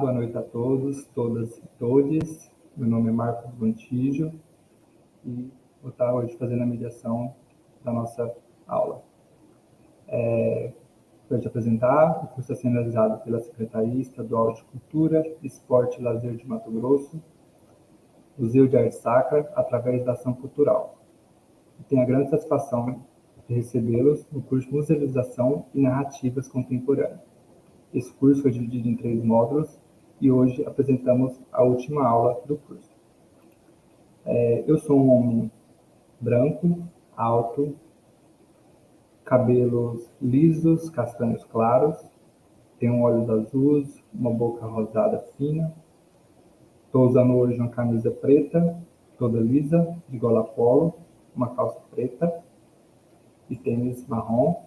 boa noite a todos, todas e todes. Meu nome é Marcos Gontijo e vou estar hoje fazendo a mediação da nossa aula. Para te apresentar, o curso é sendo realizado pela Secretaria Estadual de Cultura, Esporte e Lazer de Mato Grosso, Museu de Arte Sacra, através da ação cultural. Tenho a grande satisfação de recebê-los no curso de Musealização e Narrativas Contemporâneas. Esse curso foi dividido em 3 módulos e hoje apresentamos a última aula do curso. Eu sou um homem branco, alto, cabelos lisos, castanhos claros, tenho olhos azuis, uma boca rosada fina. Estou usando hoje uma camisa preta, toda lisa, de gola polo, uma calça preta e tênis marrom.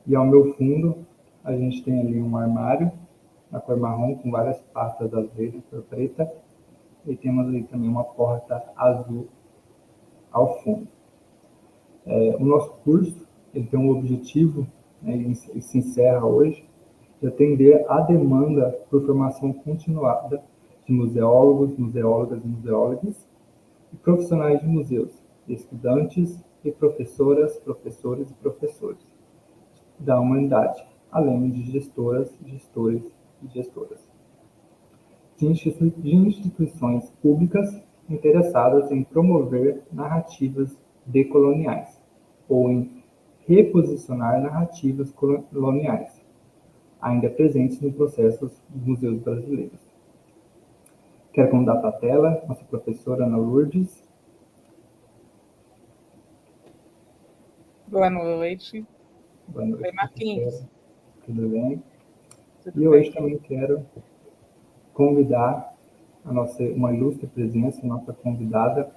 E ao meu fundo, a gente tem ali um armário, na cor marrom, com várias pastas azuis de cor preta. E temos ali também uma porta azul ao fundo. O nosso curso ele tem um objetivo, né, e se encerra hoje, de atender à demanda por formação continuada de museólogos, museólogas e museólogos e profissionais de museus, estudantes e professoras, professores e professores da humanidade, além de gestoras, gestores e gestoras. De instituições públicas interessadas em promover narrativas decoloniais ou em reposicionar narrativas coloniais, ainda presentes no processo dos museus brasileiros. Quero convidar para a tela nossa professora Ana Lourdes. Boa noite. Boa noite, Oi, Marquinhos. Tudo bem? Tudo E hoje bem. também quero convidar uma ilustre presença, nossa convidada,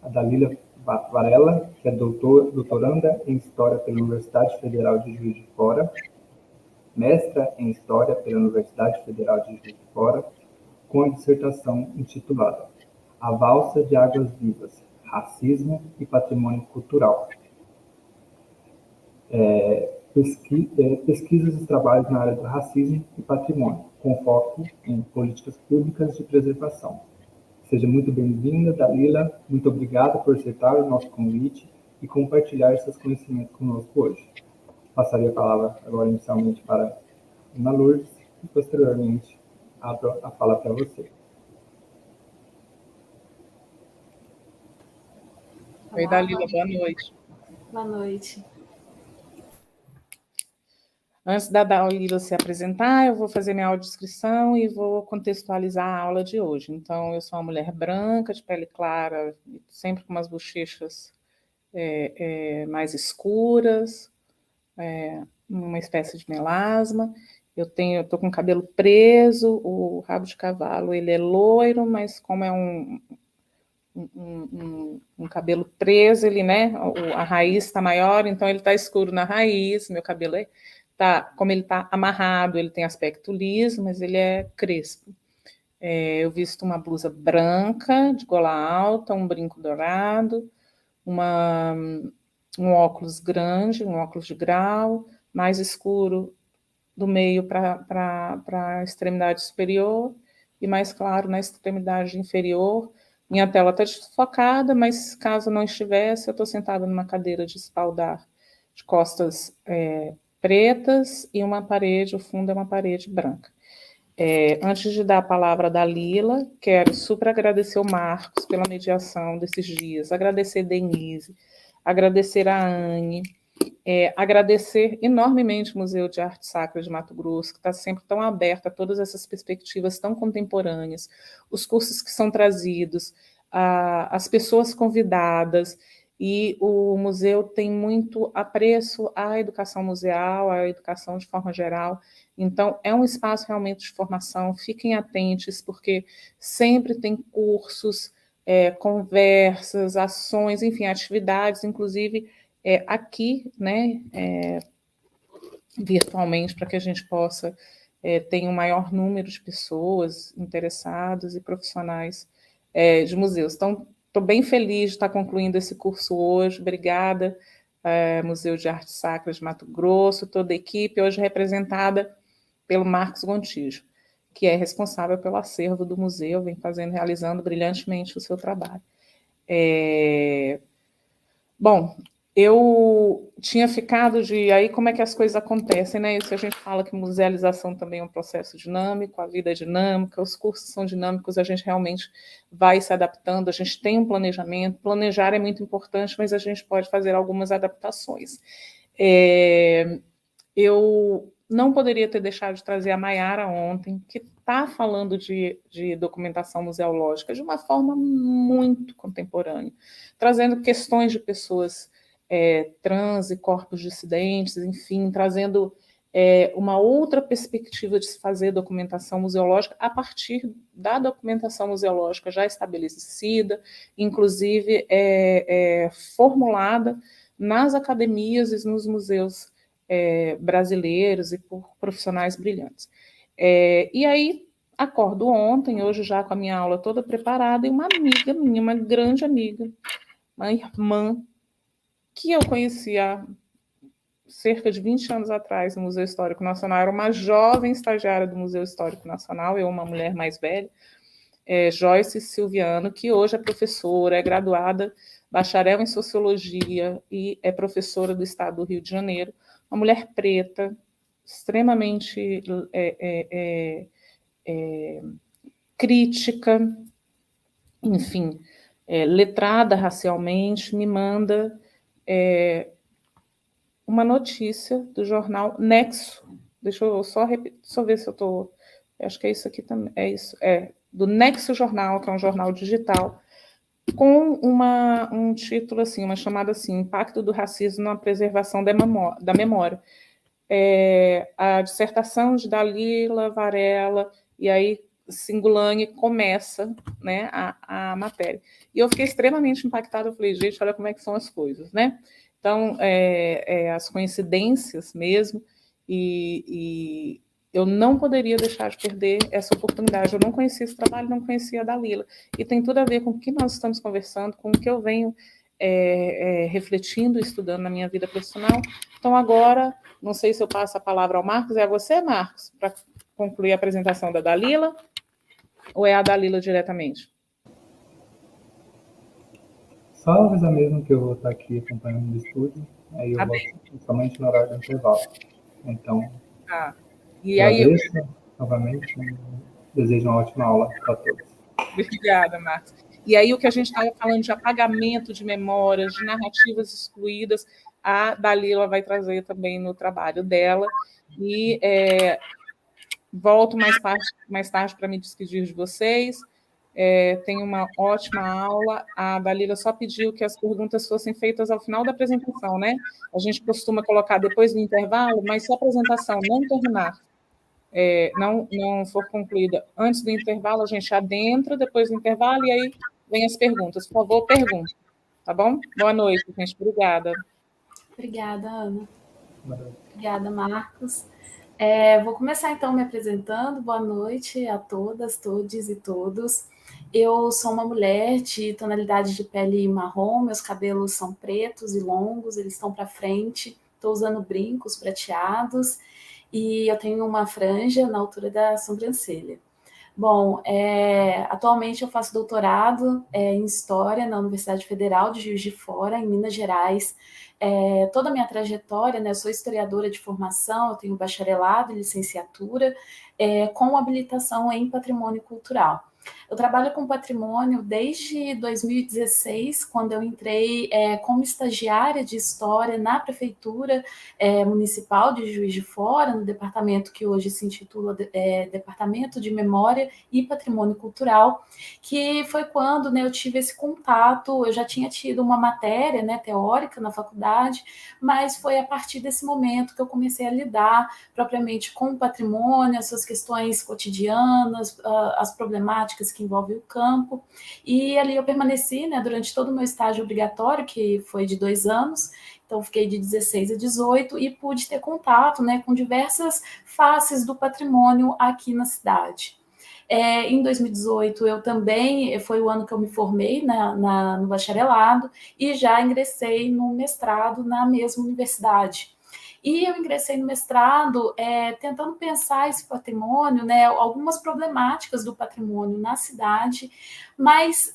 a Dalila Varela, que é doutoranda em História pela Universidade Federal de Juiz de Fora, mestra em História pela Universidade Federal de Juiz de Fora, com a dissertação intitulada A Valsa de Águas Vivas, Racismo e Patrimônio Cultural. Pesquisas e trabalhos na área do racismo e patrimônio, com foco em políticas públicas de preservação. Seja muito bem-vinda, Dalila. Muito obrigada por aceitar o nosso convite e compartilhar seus conhecimentos conosco hoje. Passaria a palavra agora inicialmente para Ana Lourdes e posteriormente abro a fala para você. Oi, Dalila, boa noite. Boa noite. Antes da Dalila se apresentar, eu vou fazer minha audiodescrição e vou contextualizar a aula de hoje. Então, eu sou uma mulher branca, de pele clara, sempre com umas bochechas mais escuras, uma espécie de melasma. Eu estou com o cabelo preso, o rabo de cavalo ele é loiro, mas como é um cabelo preso, ele, né, a raiz está maior, então ele está escuro na raiz, meu cabelo como ele está amarrado, ele tem aspecto liso, mas ele é crespo. Eu visto uma blusa branca, de gola alta, um brinco dourado, um óculos grande, um óculos de grau, mais escuro do meio para a extremidade superior e mais claro na extremidade inferior. Minha tela está desfocada, mas caso não estivesse, eu estou sentada numa cadeira de espaldar de costas pretas e uma parede, o fundo é uma parede branca. Antes de dar a palavra à Dalila, quero super agradecer o Marcos pela mediação desses dias, agradecer a Denise, agradecer a Anne, agradecer enormemente o Museu de Arte Sacra de Mato Grosso, que está sempre tão aberto a todas essas perspectivas tão contemporâneas, os cursos que são trazidos, as pessoas convidadas, e o museu tem muito apreço à educação museal, à educação de forma geral. Então, é um espaço realmente de formação, fiquem atentos, porque sempre tem cursos, conversas, ações, enfim, atividades, inclusive aqui, né, virtualmente, para que a gente possa ter um maior número de pessoas interessadas e profissionais de museus. Então, estou bem feliz de estar concluindo esse curso hoje. Obrigada, Museu de Arte Sacra de Mato Grosso, toda a equipe, hoje representada pelo Marcos Gontijo. que é responsável pelo acervo do museu, vem realizando brilhantemente o seu trabalho. Bom, eu tinha ficado de... Aí, como é que as coisas acontecem, né? Isso a gente fala que musealização também é um processo dinâmico, a vida é dinâmica, os cursos são dinâmicos, a gente realmente vai se adaptando, a gente tem um planejamento, planejar é muito importante, mas a gente pode fazer algumas adaptações. Eu não poderia ter deixado de trazer a Maiara ontem, que está falando de documentação museológica de uma forma muito contemporânea, trazendo questões de pessoas trans e corpos dissidentes, enfim, trazendo uma outra perspectiva de se fazer documentação museológica a partir da documentação museológica já estabelecida, inclusive formulada nas academias e nos museus brasileiros e por profissionais brilhantes. E aí, acordo ontem, hoje já com a minha aula toda preparada, e uma amiga minha, uma grande amiga, uma irmã, que eu conheci há cerca de 20 anos atrás no Museu Histórico Nacional, era uma jovem estagiária do Museu Histórico Nacional, eu, uma mulher mais velha, Joyce Silviano, que hoje é professora, é graduada, bacharel em Sociologia e é professora do Estado do Rio de Janeiro, uma mulher preta, extremamente crítica, enfim, letrada racialmente, me manda uma notícia do jornal Nexo. Deixa eu só repetir, só ver se eu estou... Acho que é isso aqui também. É isso, do Nexo Jornal, que é um jornal digital, com um título assim, uma chamada assim, Impacto do Racismo na Preservação da Memória. A dissertação de Dalila Varela, e aí Singulani começa, né, a matéria. E eu fiquei extremamente impactada, eu falei, gente, olha como é que são as coisas, né? Então, as coincidências mesmo, e eu não poderia deixar de perder essa oportunidade. Eu não conhecia esse trabalho, não conhecia a Dalila. E tem tudo a ver com o que nós estamos conversando, com o que eu venho refletindo e estudando na minha vida profissional. Então, agora, não sei se eu passo a palavra ao Marcos. É a você, Marcos, para concluir a apresentação da Dalila? Ou é a Dalila diretamente? Só avisar mesmo que eu vou estar aqui acompanhando o estúdio, aí eu volto somente no horário do intervalo. Então, e agradeço novamente, desejo uma ótima aula para todos. Obrigada, Marcos. E aí o que a gente estava falando de apagamento de memórias, de narrativas excluídas, a Dalila vai trazer também no trabalho dela. E volto mais tarde para me despedir de vocês. Tenho uma ótima aula. A Dalila só pediu que as perguntas fossem feitas ao final da apresentação, né? A gente costuma colocar depois do intervalo, mas se a apresentação não terminar, não for concluída antes do intervalo, a gente adentra depois do intervalo e aí vem as perguntas. Por favor, pergunte. Tá bom? Boa noite, gente. Obrigada. Obrigada, Ana. Obrigada, Marcos. Vou começar, então, me apresentando. Boa noite a todas, todes e todos. Eu sou uma mulher de tonalidade de pele marrom, meus cabelos são pretos e longos, eles estão para frente, estou usando brincos prateados e eu tenho uma franja na altura da sobrancelha. Bom, atualmente eu faço doutorado em História na Universidade Federal de Juiz de Fora, em Minas Gerais. Toda a minha trajetória, né, eu sou historiadora de formação, eu tenho bacharelado e licenciatura, com habilitação em patrimônio cultural. Eu trabalho com patrimônio desde 2016, quando eu entrei como estagiária de História na Prefeitura Municipal de Juiz de Fora, no departamento que hoje se intitula Departamento de Memória e Patrimônio Cultural, que foi quando, né, eu tive esse contato. Eu já tinha tido uma matéria, né, teórica na faculdade, mas foi a partir desse momento que eu comecei a lidar propriamente com o patrimônio, as suas questões cotidianas, as problemáticas que envolvem o campo, e ali eu permaneci, né, durante todo o meu estágio obrigatório, que foi de 2 anos, então fiquei de 16 a 18 e pude ter contato, né, com diversas faces do patrimônio aqui na cidade. Em 2018, eu também, foi o ano que eu me formei no bacharelado e já ingressei no mestrado na mesma universidade. E eu ingressei no mestrado tentando pensar esse patrimônio, né, algumas problemáticas do patrimônio na cidade, mas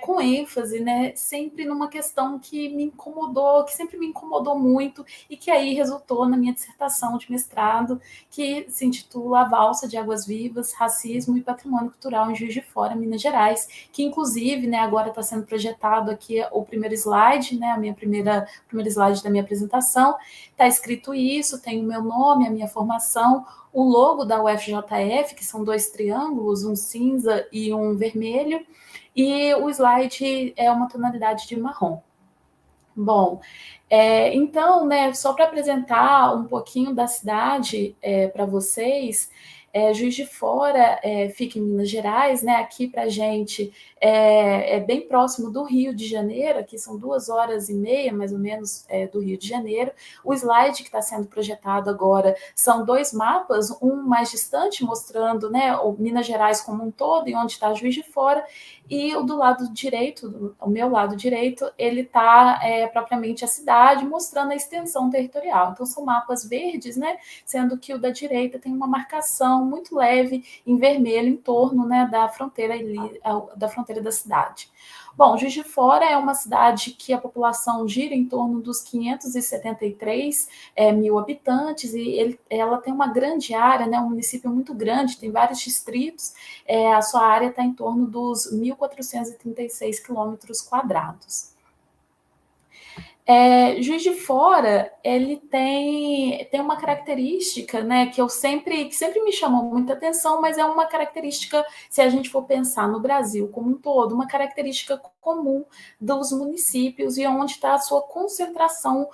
com ênfase, né, sempre numa questão que me incomodou, que sempre me incomodou muito, e que aí resultou na minha dissertação de mestrado, que se intitula A Valsa de Águas Vivas, Racismo e Patrimônio Cultural em Juiz de Fora, Minas Gerais, que inclusive, né, agora está sendo projetado aqui o primeiro slide, né, o primeiro slide da minha apresentação, está escrito isso, tem o meu nome, a minha formação, o logo da UFJF, que são 2 triângulos, um cinza e um vermelho, e o slide é uma tonalidade de marrom. Bom, então, né, só para apresentar um pouquinho da cidade para vocês, Juiz de Fora fica em Minas Gerais, né? Aqui para a gente é bem próximo do Rio de Janeiro, aqui são 2h30, mais ou menos, do Rio de Janeiro. O slide que está sendo projetado agora são 2 mapas, um mais distante, mostrando, né, o Minas Gerais como um todo e onde está Juiz de Fora, e o do lado direito, o meu lado direito, ele está propriamente a cidade, mostrando a extensão territorial. Então, são mapas verdes, né? Sendo que o da direita tem uma marcação muito leve em vermelho em torno, né, da fronteira da cidade. Bom, Juiz de Fora é uma cidade que a população gira em torno dos 573 mil habitantes, e ela tem uma grande área, né, um município muito grande, tem vários distritos, a sua área está em torno dos 1.436 quilômetros quadrados. Juiz de Fora, ele tem uma característica, né, que sempre me chamou muita atenção, mas é uma característica, se a gente for pensar no Brasil como um todo, uma característica comum dos municípios e onde está a sua concentração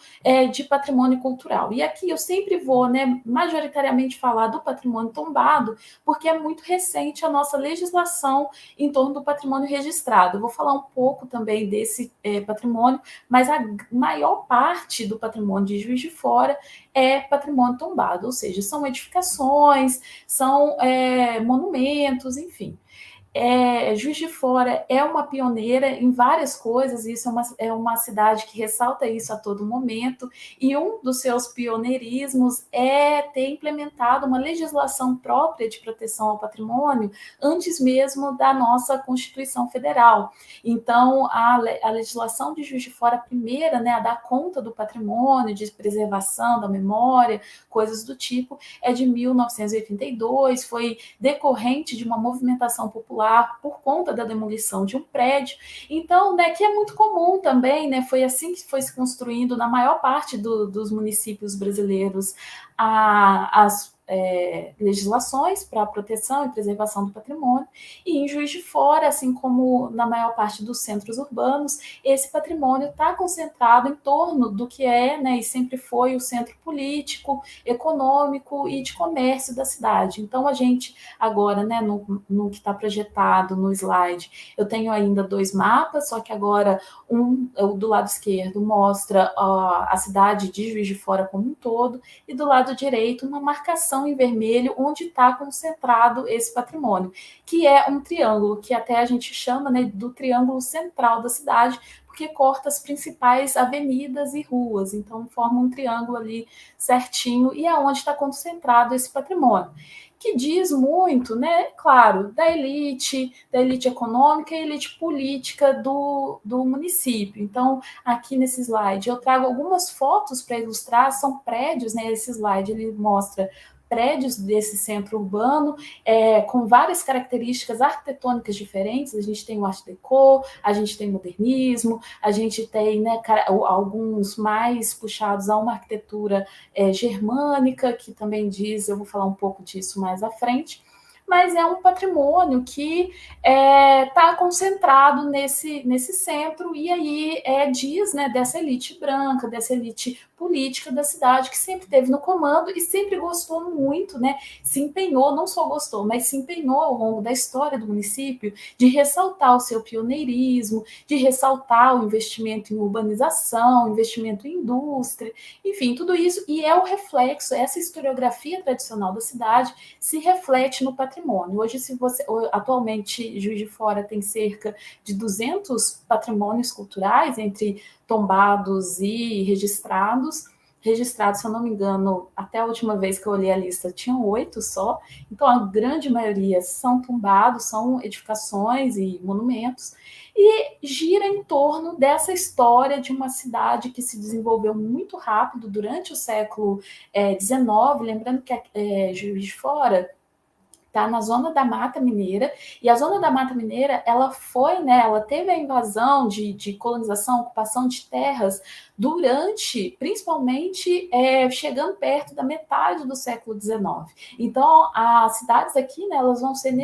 de patrimônio cultural. E aqui eu sempre vou, né, majoritariamente falar do patrimônio tombado, porque é muito recente a nossa legislação em torno do patrimônio registrado. Eu vou falar um pouco também desse patrimônio, mas a maior parte do patrimônio de Juiz de Fora é patrimônio tombado, ou seja, são edificações, são monumentos, enfim. Juiz de Fora é uma pioneira em várias coisas, isso é uma cidade que ressalta isso a todo momento, e um dos seus pioneirismos é ter implementado uma legislação própria de proteção ao patrimônio antes mesmo da nossa Constituição Federal. Então, a legislação de Juiz de Fora, a primeira, né, a dar conta do patrimônio, de preservação da memória, coisas do tipo, é de 1982, foi decorrente de uma movimentação popular por conta da demolição de um prédio. Então, né, que é muito comum também, né, foi assim que foi se construindo na maior parte dos municípios brasileiros as legislações para a proteção e preservação do patrimônio, e em Juiz de Fora, assim como na maior parte dos centros urbanos, esse patrimônio está concentrado em torno do que né, e sempre foi o centro político, econômico e de comércio da cidade. Então, a gente agora, né, no que está projetado no slide, eu tenho ainda 2 mapas, só que agora o do lado esquerdo mostra a cidade de Juiz de Fora como um todo, e do lado direito uma marcação em vermelho onde está concentrado esse patrimônio, que é um triângulo, que até a gente chama, né, do triângulo central da cidade, porque corta as principais avenidas e ruas, então forma um triângulo ali certinho, e é onde está concentrado esse patrimônio, que diz muito, né, claro, da elite econômica e elite política do município. Então, aqui nesse slide, eu trago algumas fotos para ilustrar, são prédios, né, esse slide ele mostra prédios desse centro urbano, com várias características arquitetônicas diferentes. A gente tem o Art Deco, a gente tem o modernismo, a gente tem, né, alguns mais puxados a uma arquitetura germânica, que também diz, eu vou falar um pouco disso mais à frente, mas é um patrimônio que está concentrado nesse centro, e aí diz, né, dessa elite branca, dessa elite política da cidade, que sempre esteve no comando e sempre gostou muito, né, se empenhou, não só gostou, mas se empenhou ao longo da história do município de ressaltar o seu pioneirismo, de ressaltar o investimento em urbanização, investimento em indústria, enfim, tudo isso, e é o reflexo, essa historiografia tradicional da cidade se reflete no patrimônio. Hoje, atualmente, Juiz de Fora tem cerca de 200 patrimônios culturais, entre tombados e registrados, registrados, se eu não me engano, até a última vez que eu olhei a lista, tinham 8 só. Então, a grande maioria são tombados, são edificações e monumentos, e gira em torno dessa história de uma cidade que se desenvolveu muito rápido durante o século XIX, lembrando que Juiz de Fora está na zona da Mata Mineira, e a zona da Mata Mineira, ela foi, né, ela teve a invasão de colonização, ocupação de terras durante, principalmente, chegando perto da metade do século XIX. Então, as cidades aqui, né, elas vão ser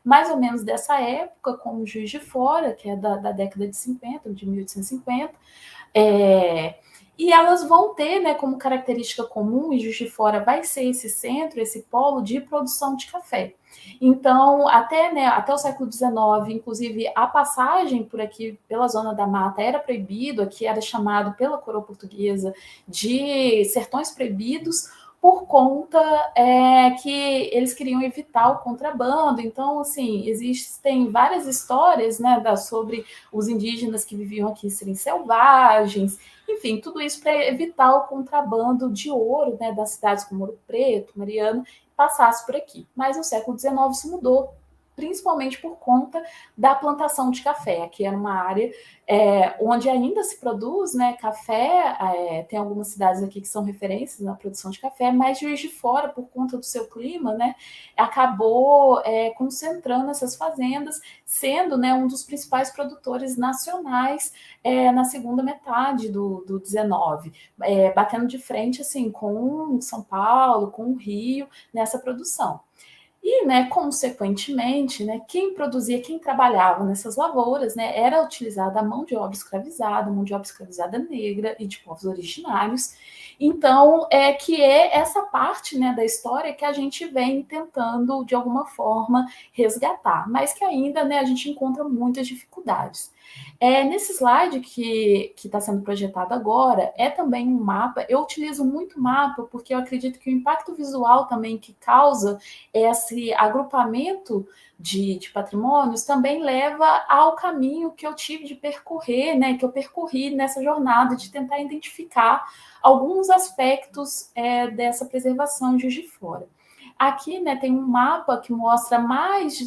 mais ou menos dessa época, como Juiz de Fora, que é da década de 50, de 1850, e elas vão ter, né, como característica comum, e Juiz de Fora vai ser esse centro, esse polo de produção de café. Então, até o século XIX, inclusive, a passagem por aqui, pela zona da mata, era proibido, aqui era chamado pela coroa portuguesa de sertões proibidos, por conta que eles queriam evitar o contrabando. Então, assim, existem várias histórias, né, sobre os indígenas que viviam aqui serem selvagens, enfim, tudo isso para evitar o contrabando de ouro, né, das cidades como Ouro Preto, Mariana, passasse por aqui. Mas no século XIX isso mudou, principalmente por conta da plantação de café. Aqui era uma área onde ainda se produz, né, café, tem algumas cidades aqui que são referências na produção de café, mas Juiz de Fora, por conta do seu clima, né, acabou concentrando essas fazendas, sendo, né, um dos principais produtores nacionais na segunda metade do 19, batendo de frente assim, com São Paulo, com o Rio, nessa produção. E, né, consequentemente, né, quem produzia, quem trabalhava nessas lavouras, né, era utilizada a mão de obra escravizada negra e de povos originários. Então, essa parte, né, da história que a gente vem tentando, de alguma forma, resgatar, mas que ainda, né, a gente encontra muitas dificuldades. Nesse slide que está sendo projetado agora, é também um mapa. Eu utilizo muito mapa porque eu acredito que o impacto visual também que causa esse agrupamento de patrimônios também leva ao caminho que eu tive de percorrer, né, que eu percorri nessa jornada de tentar identificar alguns aspectos dessa preservação de Juiz de Fora. Aqui, né, tem um mapa que mostra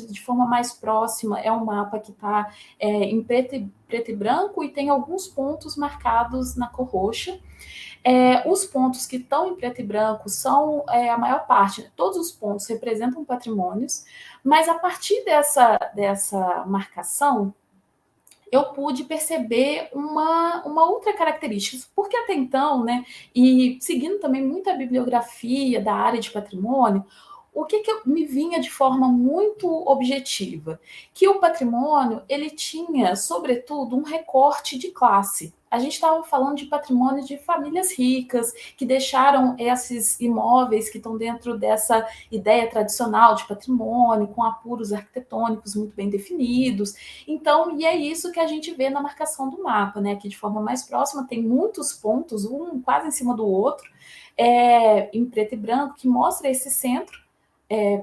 de forma mais próxima, é um mapa que está em preto e branco e tem alguns pontos marcados na cor roxa. Os pontos que estão em preto e branco são a maior parte, né? Todos os pontos representam patrimônios, mas a partir dessa marcação, eu pude perceber uma outra característica, porque até então, né, e seguindo também muita bibliografia da área de patrimônio, o que me vinha de forma muito objetiva? Que o patrimônio, ele tinha, sobretudo, um recorte de classe. A gente estava falando de patrimônio de famílias ricas, que deixaram esses imóveis que estão dentro dessa ideia tradicional de patrimônio, com apuros arquitetônicos muito bem definidos. Então, e é isso que a gente vê na marcação do mapa, né? Aqui de forma mais próxima tem muitos pontos, um quase em cima do outro, em preto e branco, que mostra esse centro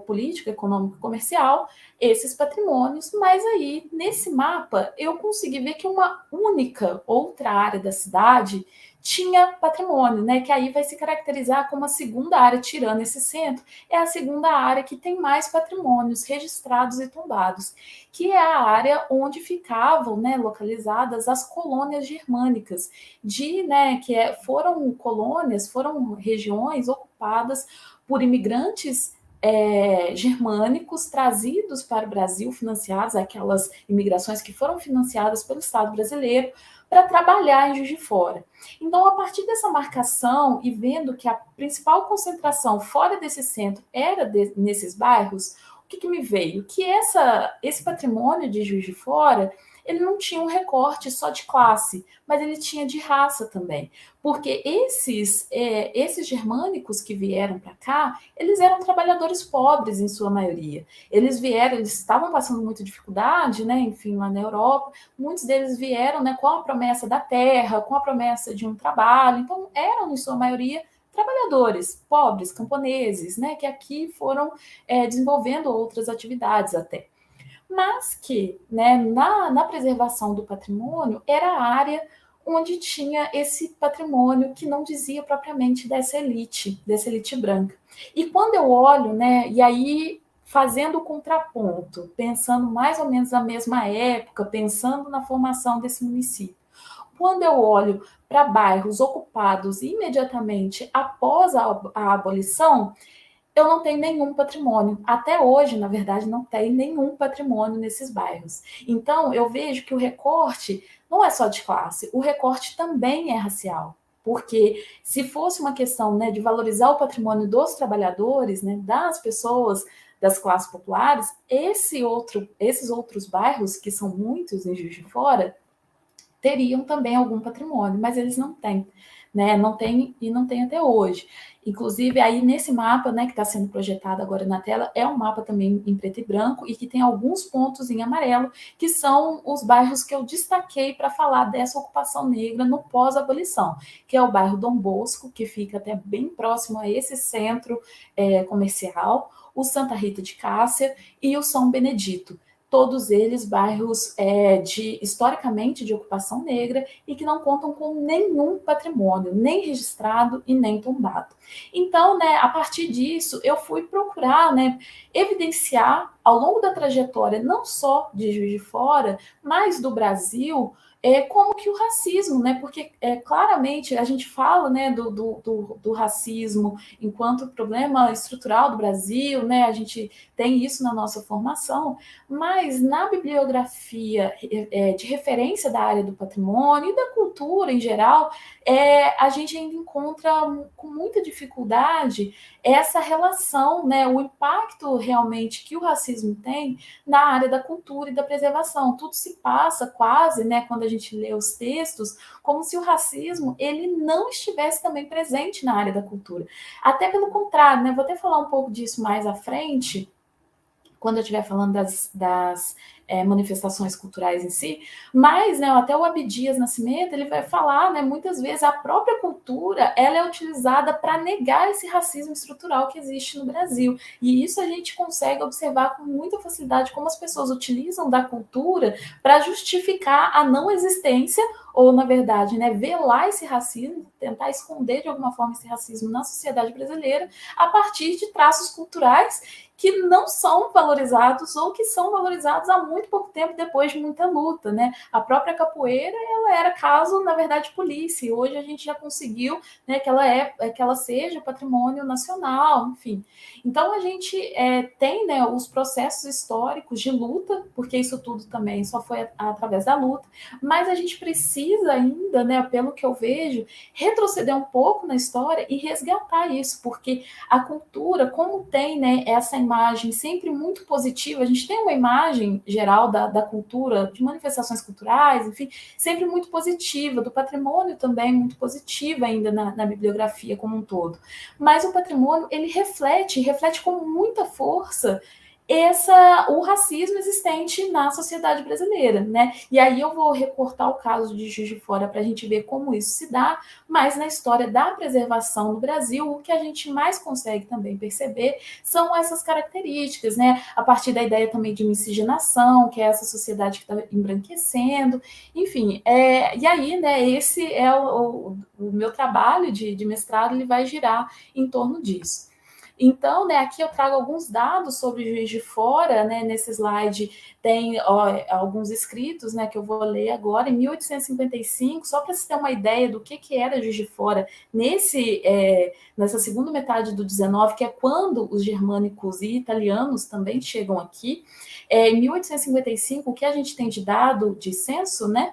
político, econômico, comercial, esses patrimônios, mas aí, nesse mapa, eu consegui ver que uma única outra área da cidade tinha patrimônio, né, que aí vai se caracterizar como a segunda área, tirando esse centro, é a segunda área que tem mais patrimônios registrados e tombados, que é a área onde ficavam, né, localizadas as colônias germânicas, foram regiões ocupadas por imigrantes germânicos trazidos para o Brasil, financiados, aquelas imigrações que foram financiadas pelo Estado brasileiro, para trabalhar em Juiz de Fora. Então, a partir dessa marcação e vendo que a principal concentração fora desse centro era nesses bairros, o que me veio? Que esse patrimônio de Juiz de Fora, ele não tinha um recorte só de classe, mas ele tinha de raça também. Porque esses germânicos que vieram para cá, eles eram trabalhadores pobres em sua maioria. Eles estavam passando muita dificuldade, né? Enfim, lá na Europa, muitos deles vieram, né, com a promessa da terra, com a promessa de um trabalho, então eram, em sua maioria, trabalhadores pobres, camponeses, né, que aqui foram desenvolvendo outras atividades até. Mas que, né, na preservação do patrimônio, era a área onde tinha esse patrimônio que não dizia propriamente dessa elite branca. E quando eu olho, né, e aí fazendo o contraponto, pensando mais ou menos na mesma época, pensando na formação desse município, quando eu olho para bairros ocupados imediatamente após a abolição, eu não tenho nenhum patrimônio. Até hoje, na verdade, não tem nenhum patrimônio nesses bairros. Então, eu vejo que o recorte não é só de classe, o recorte também é racial. Porque se fosse uma questão, né, de valorizar o patrimônio dos trabalhadores, né, das pessoas das classes populares, esses outros bairros, que são muitos em Juiz de Fora, teriam também algum patrimônio, mas eles não têm, né? Não tem e não tem até hoje. Inclusive, aí nesse mapa, né, que está sendo projetado agora na tela, é um mapa também em preto e branco e que tem alguns pontos em amarelo, que são os bairros que eu destaquei para falar dessa ocupação negra no pós-abolição, que é o bairro Dom Bosco, que fica até bem próximo a esse centro comercial, o Santa Rita de Cássia e o São Benedito. Todos eles bairros historicamente de ocupação negra e que não contam com nenhum patrimônio, nem registrado e nem tombado. Então, né, a partir disso, eu fui procurar, né, evidenciar ao longo da trajetória, não só de Juiz de Fora, mas do Brasil, como que o racismo, né, porque claramente a gente fala, né, do racismo enquanto problema estrutural do Brasil, né, a gente tem isso na nossa formação, mas na bibliografia de referência da área do patrimônio e da cultura em geral, a gente ainda encontra com muita dificuldade essa relação, né, o impacto realmente que o racismo tem na área da cultura e da preservação. Tudo se passa quase, né, quando a gente lê os textos, como se o racismo ele não estivesse também presente na área da cultura. Até pelo contrário, né, vou até falar um pouco disso mais à frente, quando eu estiver falando das manifestações culturais em si, mas, né, até o Abdias Nascimento, ele vai falar, né, muitas vezes a própria cultura, ela é utilizada para negar esse racismo estrutural que existe no Brasil, e isso a gente consegue observar com muita facilidade como as pessoas utilizam da cultura para justificar a não existência, ou, na verdade, né, velar esse racismo, tentar esconder de alguma forma esse racismo na sociedade brasileira, a partir de traços culturais que não são valorizados ou que são valorizados há muito pouco tempo depois de muita luta, né? A própria capoeira, ela era caso, na verdade, polícia, e hoje a gente já conseguiu, né, que ela seja patrimônio nacional, enfim. Então, a gente tem, né, os processos históricos de luta, porque isso tudo também só foi através da luta, mas a gente precisa ainda, né, pelo que eu vejo, retroceder um pouco na história e resgatar isso, porque a cultura, como tem, né, essa imagem sempre muito positiva, a gente tem uma imagem geral da cultura, de manifestações culturais, enfim, sempre muito positiva, do patrimônio também muito positiva ainda na bibliografia como um todo. Mas o patrimônio, ele reflete com muita força o racismo existente na sociedade brasileira, né? E aí eu vou recortar o caso de Juiz de Fora para a gente ver como isso se dá, mas na história da preservação no Brasil, o que a gente mais consegue também perceber são essas características, né? A partir da ideia também de miscigenação, que é essa sociedade que está embranquecendo, enfim, e aí, né, esse é o meu trabalho de mestrado, ele vai girar em torno disso. Então, né, aqui eu trago alguns dados sobre Juiz de Fora, né, nesse slide tem alguns escritos, né, que eu vou ler agora, em 1855, só para você ter uma ideia do que era Juiz de Fora nessa segunda metade do 19, que é quando os germânicos e italianos também chegam aqui. Em 1855, o que a gente tem de dado de censo, né,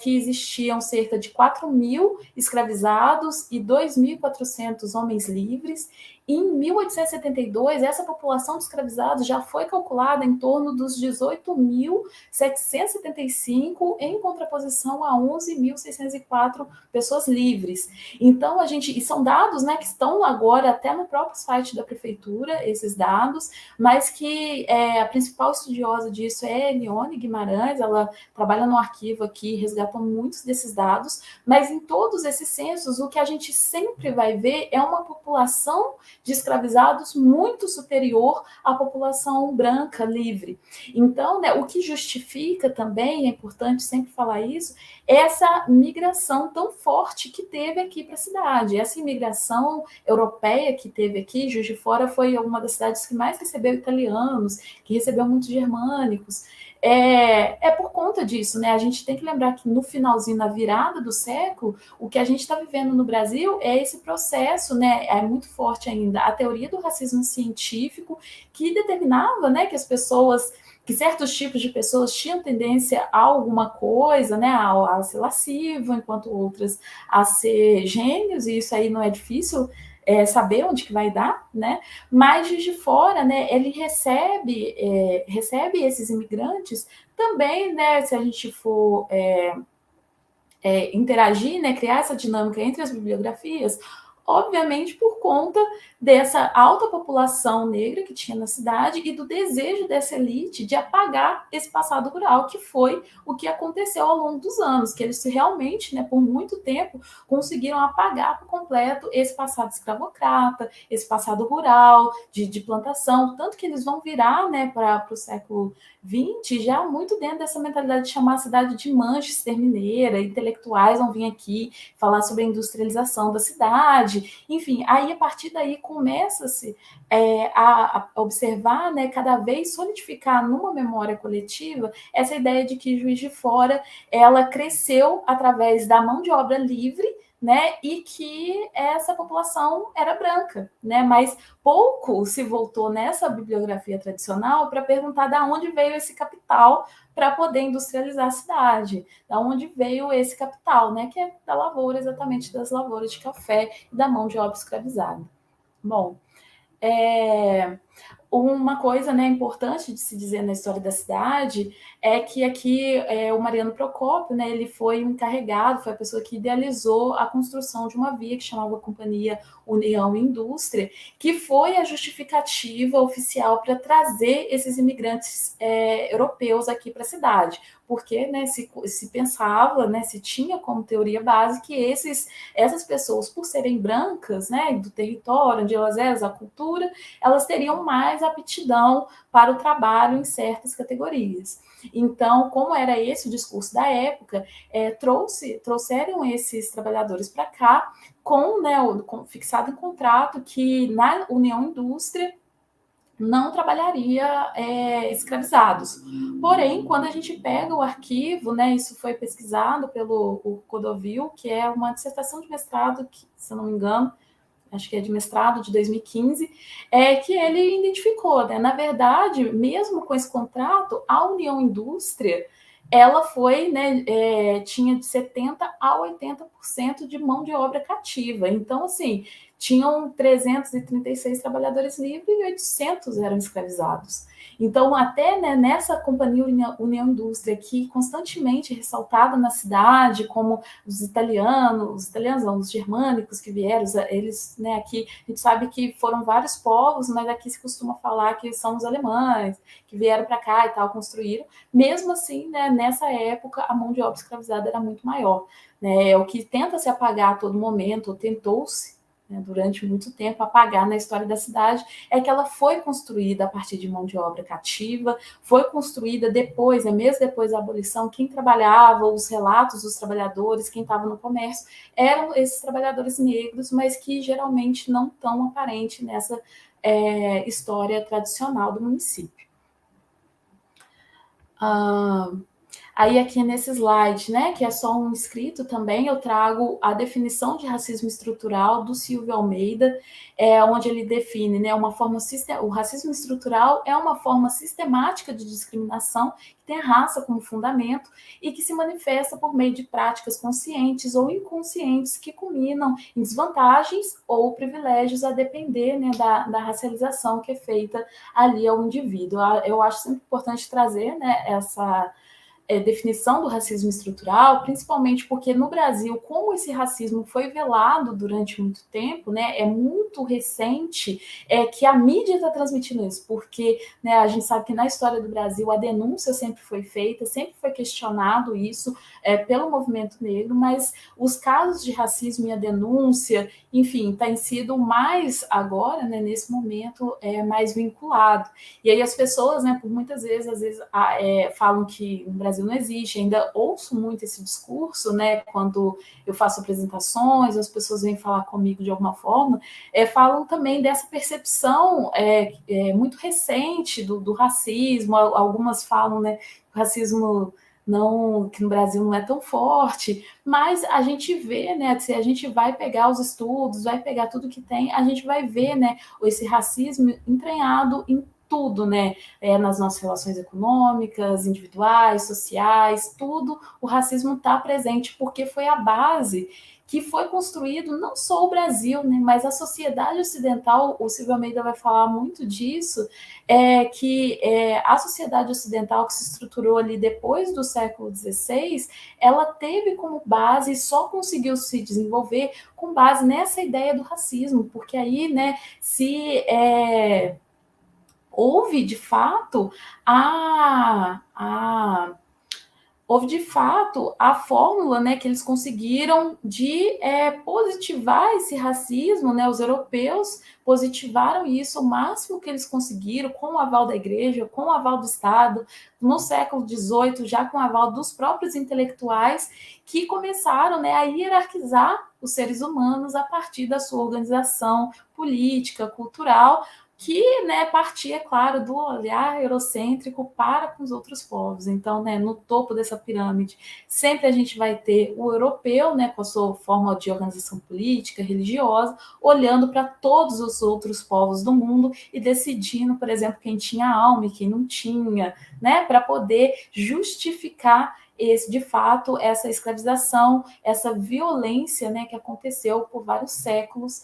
que existiam cerca de 4.000 escravizados e 2.400 homens livres. Em 1872, essa população de escravizados já foi calculada em torno dos 18.775, em contraposição a 11.604 pessoas livres. Então, e são dados, né, que estão agora até no próprio site da prefeitura, esses dados, mas que a principal estudiosa disso é Elione Guimarães, ela trabalha no arquivo aqui, resgatam muitos desses dados, mas em todos esses censos, o que a gente sempre vai ver é uma população de escravizados muito superior à população branca livre. Então, né, o que justifica também, é importante sempre falar isso, essa migração tão forte que teve aqui para a cidade. Essa imigração europeia que teve aqui, Juiz de Fora foi uma das cidades que mais recebeu italianos, que recebeu muitos germânicos. É por conta disso, né? A gente tem que lembrar que no finalzinho, na virada do século, o que a gente está vivendo no Brasil é esse processo, né? É muito forte ainda a teoria do racismo científico, que determinava, né, que as pessoas, que certos tipos de pessoas tinham tendência a alguma coisa, né, a ser lascivo, enquanto outras a ser gênios, e isso aí não é difícil saber onde que vai dar, né? Mas Juiz de Fora, né, ele recebe esses imigrantes também, né, se a gente for interagir, né, criar essa dinâmica entre as bibliografias, obviamente por conta dessa alta população negra que tinha na cidade e do desejo dessa elite de apagar esse passado rural, que foi o que aconteceu ao longo dos anos, que eles realmente, né, por muito tempo, conseguiram apagar por completo esse passado escravocrata, esse passado rural, de plantação, tanto que eles vão virar, né, para o século XX, já muito dentro dessa mentalidade de chamar a cidade de Manchester mineira, intelectuais vão vir aqui falar sobre a industrialização da cidade, enfim, aí a partir daí começa-se a observar, né, cada vez solidificar numa memória coletiva essa ideia de que Juiz de Fora ela cresceu através da mão de obra livre, né, e que essa população era branca, né, mas pouco se voltou nessa bibliografia tradicional para perguntar de onde veio esse capital para poder industrializar a cidade, da onde veio esse capital, né, que é da lavoura, exatamente das lavouras de café e da mão de obra escravizada. Bom, uma coisa, né, importante de se dizer na história da cidade é que aqui o Mariano Procópio, né, ele foi o encarregado, foi a pessoa que idealizou a construção de uma via que chamava Companhia União e Indústria, que foi a justificativa oficial para trazer esses imigrantes europeus aqui para a cidade, porque, né, se pensava, né, se tinha como teoria base que essas pessoas, por serem brancas, né, do território onde elas eram, a cultura, elas teriam mais aptidão para o trabalho em certas categorias. Então, como era esse o discurso da época, trouxeram esses trabalhadores para cá fixado em contrato que na União Indústria não trabalharia escravizados. Porém, quando a gente pega o arquivo, né, isso foi pesquisado pelo Codovil, que é uma dissertação de mestrado, que, se eu não me engano, acho que é de mestrado de 2015, que ele identificou, né? Na verdade, mesmo com esse contrato, a União Indústria, ela foi, né, tinha de 70% a 80% de mão de obra cativa. Então, assim, tinham 336 trabalhadores livres e 800 eram escravizados. Então, até, né, nessa Companhia União Indústria, que constantemente ressaltada na cidade, como os italianos não, os germânicos que vieram, eles, né, aqui, a gente sabe que foram vários povos, mas aqui se costuma falar que são os alemães, que vieram para cá e tal, construíram. Mesmo assim, né, nessa época, a mão de obra escravizada era muito maior. Né? É o que tenta se apagar a todo momento, ou tentou-se, né, durante muito tempo, apagar na história da cidade, é que ela foi construída a partir de mão de obra cativa, foi construída depois, né, mesmo depois da abolição, quem trabalhava, os relatos dos trabalhadores, quem estava no comércio, eram esses trabalhadores negros, mas que geralmente não tão aparente nessa história tradicional do município. Aí aqui nesse slide, né, que é só um escrito também, eu trago a definição de racismo estrutural do Silvio Almeida, onde ele define, né, o racismo estrutural é uma forma sistemática de discriminação que tem a raça como fundamento e que se manifesta por meio de práticas conscientes ou inconscientes que culminam em desvantagens ou privilégios a depender, né, da racialização que é feita ali ao indivíduo. Eu acho sempre importante trazer, né, definição do racismo estrutural, principalmente porque no Brasil, como esse racismo foi velado durante muito tempo, né, é muito recente que a mídia está transmitindo isso, porque, né, a gente sabe que na história do Brasil a denúncia sempre foi feita, sempre foi questionado isso pelo movimento negro, mas os casos de racismo e a denúncia, enfim, tem sido mais agora, né, nesse momento, mais vinculado. E aí as pessoas, né, por muitas vezes, às vezes, falam que no Brasil não existe, ainda ouço muito esse discurso, né, quando eu faço apresentações, as pessoas vêm falar comigo de alguma forma, falam também dessa percepção muito recente do racismo, algumas falam, né, que o racismo que no Brasil não é tão forte, mas a gente vê, né, se a gente vai pegar os estudos, vai pegar tudo que tem, a gente vai ver, né, esse racismo entranhado em tudo, né? Nas nossas relações econômicas, individuais, sociais, tudo, o racismo está presente, porque foi a base que foi construído não só o Brasil, né, mas a sociedade ocidental. O Silvio Almeida vai falar muito disso, que a sociedade ocidental que se estruturou ali depois do século XVI, ela teve como base, só conseguiu se desenvolver com base nessa ideia do racismo, porque aí, né, se houve de fato houve de fato a fórmula, né, que eles conseguiram de positivar esse racismo, né, os europeus positivaram isso o máximo que eles conseguiram, com o aval da igreja, com o aval do Estado, no século XVIII, já com o aval dos próprios intelectuais, que começaram, né, a hierarquizar os seres humanos a partir da sua organização política, cultural, que, né, partia, claro, do olhar eurocêntrico para com os outros povos. Então, né, no topo dessa pirâmide, sempre a gente vai ter o europeu, né, com a sua forma de organização política, religiosa, olhando para todos os outros povos do mundo e decidindo, por exemplo, quem tinha alma e quem não tinha, né, para poder justificar de fato, essa escravização, essa violência, né, que aconteceu por vários séculos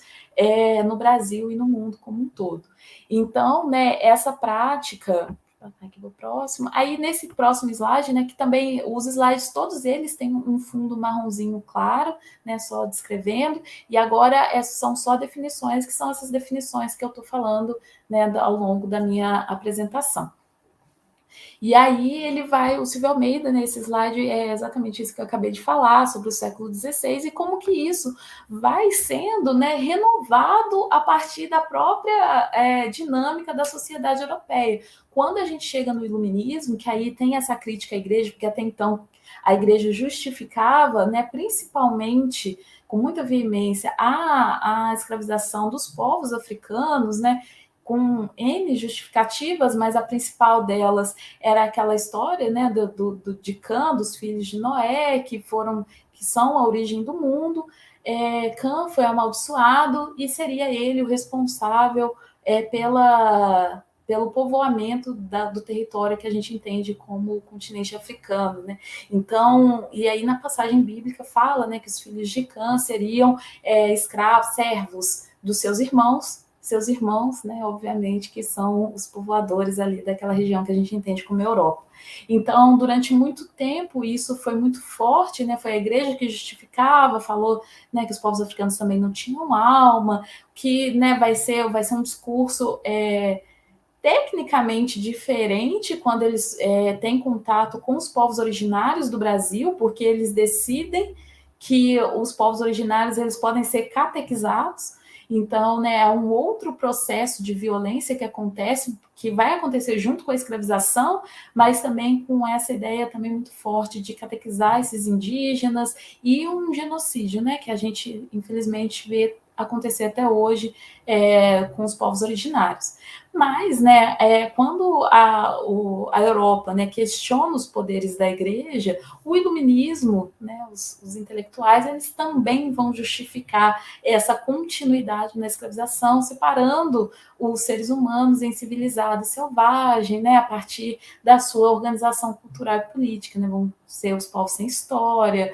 no Brasil e no mundo como um todo. Então, né, essa prática, aqui no próximo, aí nesse próximo slide, né, que também os slides, todos eles têm um fundo marronzinho claro, né, só descrevendo, e agora são só definições, que são essas definições que eu estou falando, né, ao longo da minha apresentação. E aí o Silvio Almeida, nesse slide, é exatamente isso que eu acabei de falar, sobre o século XVI, e como que isso vai sendo, né, renovado a partir da própria dinâmica da sociedade europeia. Quando a gente chega no iluminismo, que aí tem essa crítica à igreja, porque até então a igreja justificava, né, principalmente, com muita veemência, a escravização dos povos africanos, né, com N justificativas, mas a principal delas era aquela história, né, de Cã, dos filhos de Noé, que são a origem do mundo. Cã foi amaldiçoado e seria ele o responsável pelo povoamento do território que a gente entende como o continente africano, né? Então, e aí na passagem bíblica fala, né, que os filhos de Cã seriam escravos, servos dos seus irmãos, né, obviamente, que são os povoadores ali daquela região que a gente entende como Europa. Então, durante muito tempo, isso foi muito forte, né, foi a igreja que justificava, falou, né, que os povos africanos também não tinham alma, que, né, vai ser um discurso tecnicamente diferente quando eles têm contato com os povos originários do Brasil, porque eles decidem que os povos originários eles podem ser catequizados. Então, né, é um outro processo de violência que acontece, que vai acontecer junto com a escravização, mas também com essa ideia também muito forte de catequizar esses indígenas e um genocídio, né, que a gente, infelizmente, vê acontecer até hoje com os povos originários. Mas, né, quando a Europa, né, questiona os poderes da igreja, o iluminismo, né, os intelectuais, eles também vão justificar essa continuidade na escravização, separando os seres humanos em civilizado e selvagem, né, a partir da sua organização cultural e política, né, vão ser os povos sem história,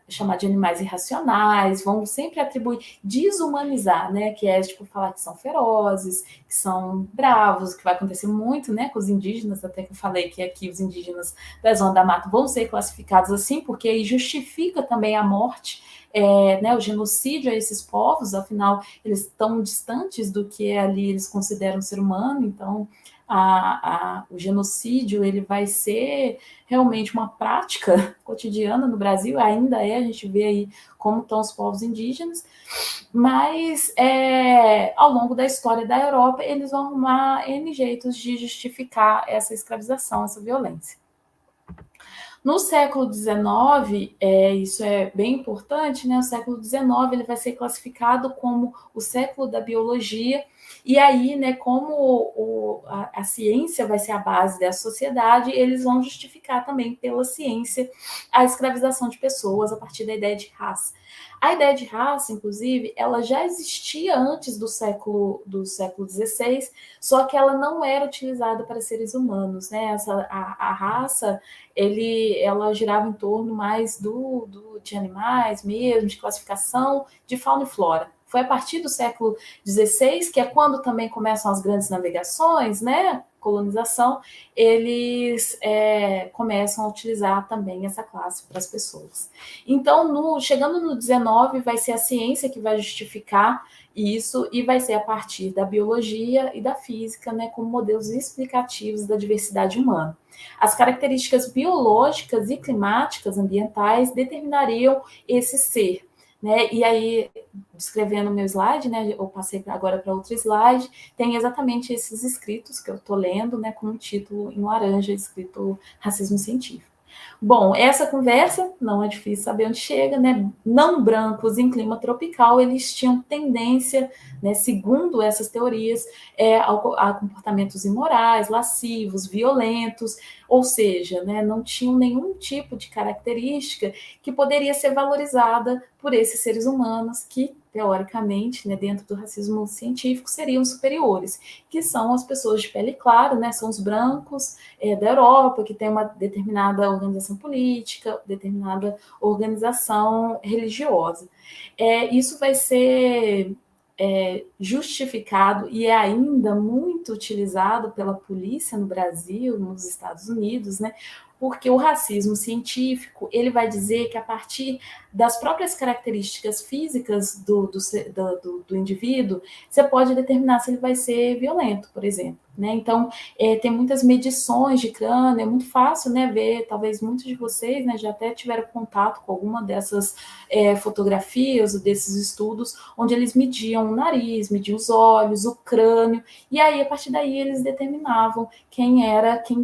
chamar de animais irracionais, vão sempre atribuir, desumanizar, né, que é modéstia por falar que são ferozes, que são bravos, que vai acontecer muito, né, com os indígenas, até que eu falei que aqui os indígenas da Zona da Mata vão ser classificados assim, porque aí justifica também a morte, né, o genocídio a esses povos, afinal, eles estão distantes do que ali eles consideram ser humano, então o genocídio ele vai ser realmente uma prática cotidiana no Brasil, ainda a gente vê aí como estão os povos indígenas, mas ao longo da história da Europa, eles vão arrumar N jeitos de justificar essa escravização, essa violência. No século XIX, isso é bem importante, né? O século XIX ele vai ser classificado como o século da biologia, e aí, né, como a ciência vai ser a base da sociedade, eles vão justificar também pela ciência a escravização de pessoas a partir da ideia de raça. A ideia de raça, inclusive, ela já existia antes do século XVI, só que ela não era utilizada para seres humanos, né? A raça ela girava em torno mais de animais mesmo, de classificação de fauna e flora. Foi a partir do século XVI, que é quando também começam as grandes navegações, né? Colonização, eles começam a utilizar também essa classe para as pessoas. Então, chegando no 19, vai ser a ciência que vai justificar isso, e vai ser a partir da biologia e da física, né, como modelos explicativos da diversidade humana. As características biológicas e climáticas ambientais determinariam esse ser, né? E aí, descrevendo o meu slide, né, eu passei agora para outro slide, tem exatamente esses escritos que eu estou lendo, né, com um título em laranja, escrito Racismo Científico. Bom, essa conversa não é difícil saber onde chega, né? Não brancos em clima tropical, eles tinham tendência, né, segundo essas teorias, a comportamentos imorais, lascivos, violentos, ou seja, né, não tinham nenhum tipo de característica que poderia ser valorizada por esses seres humanos que, teoricamente, né, dentro do racismo científico, seriam superiores, que são as pessoas de pele clara, né, são os brancos da Europa, que tem uma determinada organização política, determinada organização religiosa. Isso vai ser justificado e é ainda muito utilizado pela polícia no Brasil, nos Estados Unidos, né? Porque o racismo científico ele vai dizer que a partir das próprias características físicas do indivíduo, você pode determinar se ele vai ser violento, por exemplo. Né? Então, tem muitas medições de crânio, é muito fácil, né, ver, talvez muitos de vocês, né, já até tiveram contato com alguma dessas fotografias ou desses estudos, onde eles mediam o nariz, mediam os olhos, o crânio, e aí, a partir daí, eles determinavam quem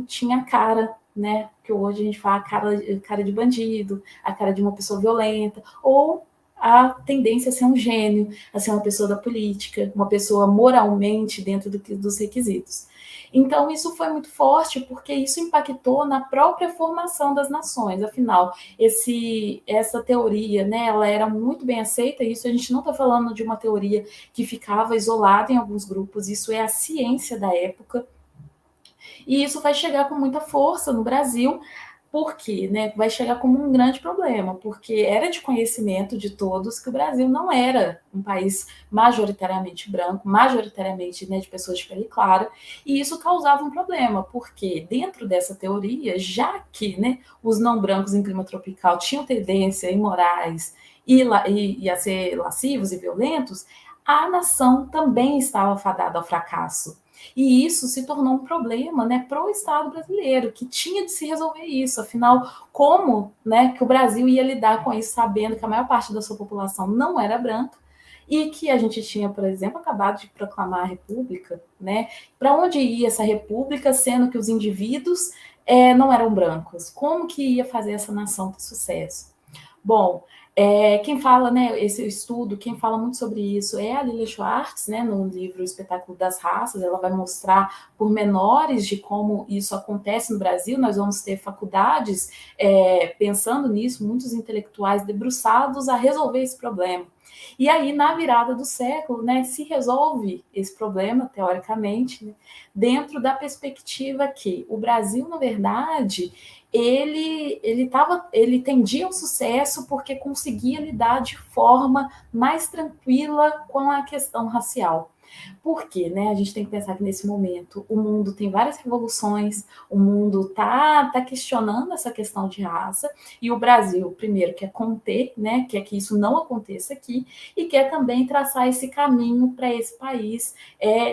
tinha cara, né, que hoje a gente fala cara de bandido, a cara de uma pessoa violenta, ou a tendência a ser um gênio, a ser uma pessoa da política, uma pessoa moralmente dentro dos requisitos. Então, isso foi muito forte porque isso impactou na própria formação das nações. Afinal, essa teoria, né, ela era muito bem aceita, e isso a gente não está falando de uma teoria que ficava isolada em alguns grupos, isso é a ciência da época, e isso vai chegar com muita força no Brasil, porque, né, vai chegar como um grande problema, porque era de conhecimento de todos que o Brasil não era um país majoritariamente branco, majoritariamente, né, de pessoas de pele clara, e isso causava um problema, porque dentro dessa teoria, já que, né, os não brancos em clima tropical tinham tendência imorais e a ser lascivos e violentos, a nação também estava fadada ao fracasso. E isso se tornou um problema, né, para o Estado brasileiro, que tinha de se resolver isso. Afinal, como, né, que o Brasil ia lidar com isso, sabendo que a maior parte da sua população não era branca, e que a gente tinha, por exemplo, acabado de proclamar a República, né? Para onde ia essa República, sendo que os indivíduos não eram brancos? Como que ia fazer essa nação ter sucesso? Bom, quem fala, né, esse estudo, quem fala muito sobre isso é a Lilia Schwartz, né, no livro Espetáculo das Raças. Ela vai mostrar pormenores de como isso acontece no Brasil. Nós vamos ter faculdades pensando nisso, muitos intelectuais debruçados a resolver esse problema. E aí, na virada do século, né, se resolve esse problema, teoricamente, né, dentro da perspectiva que o Brasil, na verdade, ele tendia ao sucesso porque conseguia conseguia lidar de forma mais tranquila com a questão racial. Por quê, né? A gente tem que pensar que nesse momento o mundo tem várias revoluções, o mundo tá questionando essa questão de raça, e o Brasil, primeiro, quer conter, né? Quer que isso não aconteça aqui, e quer também traçar esse caminho para esse país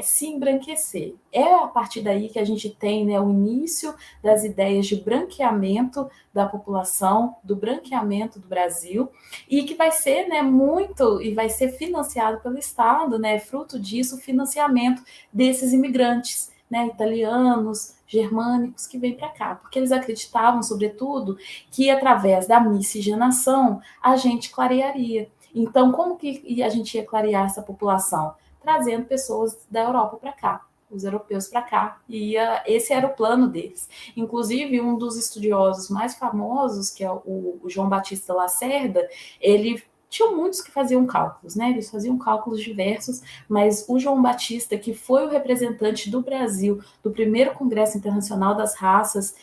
se embranquecer. É a partir daí que a gente tem, né, o início das ideias de branqueamento da população, do branqueamento do Brasil, e que vai ser, né, muito, e vai ser financiado pelo Estado, né, fruto disso, o financiamento desses imigrantes, né, italianos, germânicos, que vêm para cá, porque eles acreditavam, sobretudo, que através da miscigenação a gente clarearia. Então, como que a gente ia clarear essa população? Trazendo pessoas da Europa para cá, os europeus para cá, e esse era o plano deles. Inclusive, um dos estudiosos mais famosos, que é o João Batista Lacerda, ele tinha muitos que faziam cálculos, né? Eles faziam cálculos diversos, mas o João Batista, que foi o representante do Brasil do primeiro Congresso Internacional das Raças,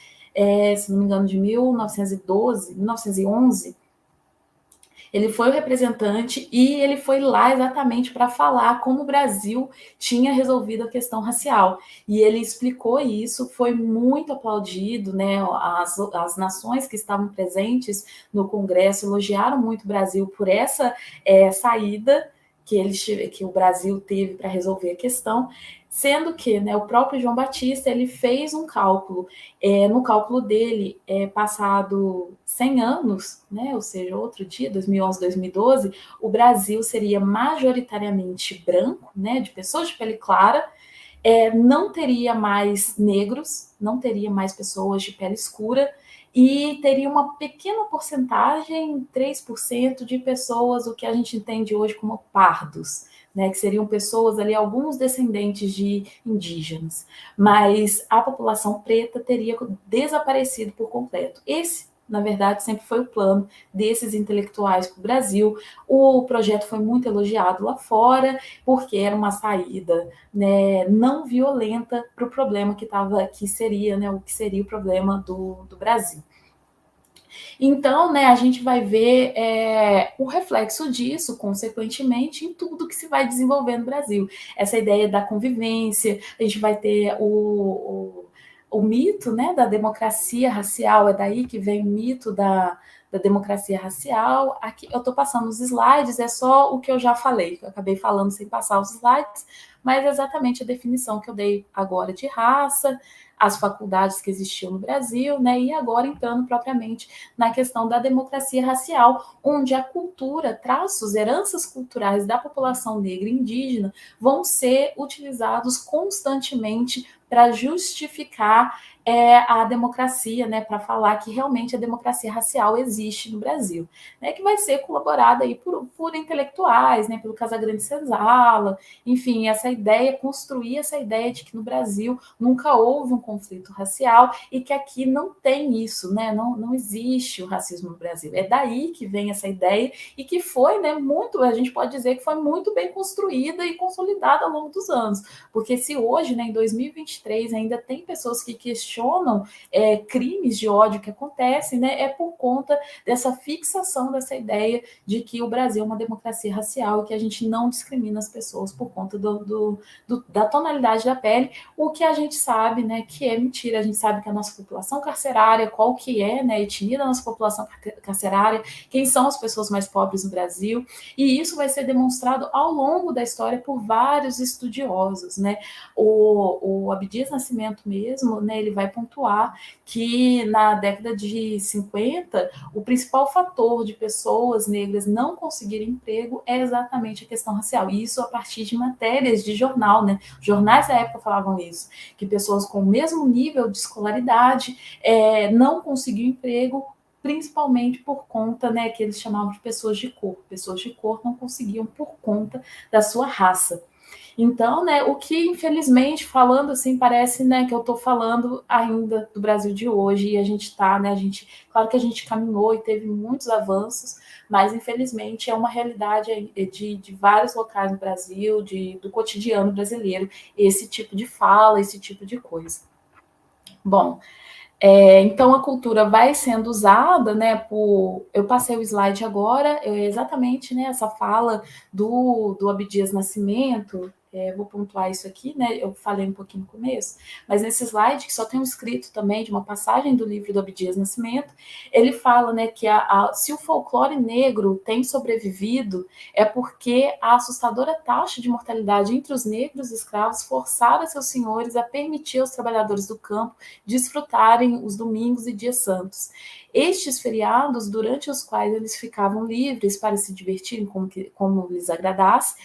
se não me engano, de 1912, 1911, ele foi o representante e ele foi lá exatamente para falar como o Brasil tinha resolvido a questão racial. E ele explicou isso, foi muito aplaudido, né? As nações que estavam presentes no Congresso elogiaram muito o Brasil por essa saída que o Brasil teve para resolver a questão, sendo que, né, o próprio João Batista ele fez um cálculo, no cálculo dele, passado 100 anos, né, ou seja, outro dia, 2011, 2012, o Brasil seria majoritariamente branco, né, de pessoas de pele clara, não teria mais negros, não teria mais pessoas de pele escura, e teria uma pequena porcentagem, 3%, de pessoas, o que a gente entende hoje como pardos, né, que seriam pessoas ali, alguns descendentes de indígenas, mas a população preta teria desaparecido por completo. Esse, na verdade, sempre foi o plano desses intelectuais para o Brasil. O projeto foi muito elogiado lá fora, porque era uma saída, né, não violenta para o problema que seria, né, o que seria o problema do Brasil. Então, né, a gente vai ver o reflexo disso, consequentemente, em tudo que se vai desenvolver no Brasil. Essa ideia da convivência, a gente vai ter o mito, né, da democracia racial, é daí que vem o mito da democracia racial. Aqui eu estou passando os slides, é só o que eu já falei, eu acabei falando sem passar os slides, mas é exatamente a definição que eu dei agora de raça, as faculdades que existiam no Brasil, né, e agora entrando propriamente na questão da democracia racial, onde a cultura, traços, heranças culturais da população negra e indígena vão ser utilizados constantemente para justificar a democracia, né, para falar que realmente a democracia racial existe no Brasil, né, que vai ser colaborada aí por intelectuais, né, pelo Casagrande Senzala, enfim, construir essa ideia de que no Brasil nunca houve um conflito racial e que aqui não tem isso, né, não existe o racismo no Brasil. É daí que vem essa ideia e que foi, né, a gente pode dizer que foi muito bem construída e consolidada ao longo dos anos, porque se hoje, né, em 2023, ainda tem pessoas que questionam crimes de ódio que acontecem, né, é por conta dessa fixação dessa ideia de que o Brasil é uma democracia racial e que a gente não discrimina as pessoas por conta da tonalidade da pele, o que a gente sabe, né, que é mentira. A gente sabe que a nossa população carcerária, qual que é, né, a etnia da nossa população carcerária, quem são as pessoas mais pobres no Brasil, e isso vai ser demonstrado ao longo da história por vários estudiosos, né. O Abdias Nascimento mesmo, né, ele vai pontuar que na década de 50, o principal fator de pessoas negras não conseguirem emprego é exatamente a questão racial. E isso a partir de matérias de jornal, né? Jornais da época falavam isso, que pessoas com o mesmo nível de escolaridade não conseguiam emprego, principalmente por conta, né, que eles chamavam de pessoas de cor. Pessoas de cor não conseguiam por conta da sua raça. Então, né, o que, infelizmente, falando assim, parece, né, que eu estou falando ainda do Brasil de hoje, e a gente está, né, claro que a gente caminhou e teve muitos avanços, mas, infelizmente, é uma realidade de vários locais no Brasil, do cotidiano brasileiro, esse tipo de fala, esse tipo de coisa. Bom, Então, a cultura vai sendo usada, né, por... Eu passei o slide agora, exatamente, né, essa fala do Abdias Nascimento, vou pontuar isso aqui, né, eu falei um pouquinho no começo, mas nesse slide, que só tem um escrito também de uma passagem do livro do Abdias Nascimento, ele fala, né, que se o folclore negro tem sobrevivido, é porque a assustadora taxa de mortalidade entre os negros escravos forçara seus senhores a permitir aos trabalhadores do campo desfrutarem os domingos e dias santos. Estes feriados, durante os quais eles ficavam livres para se divertirem como lhes agradasse,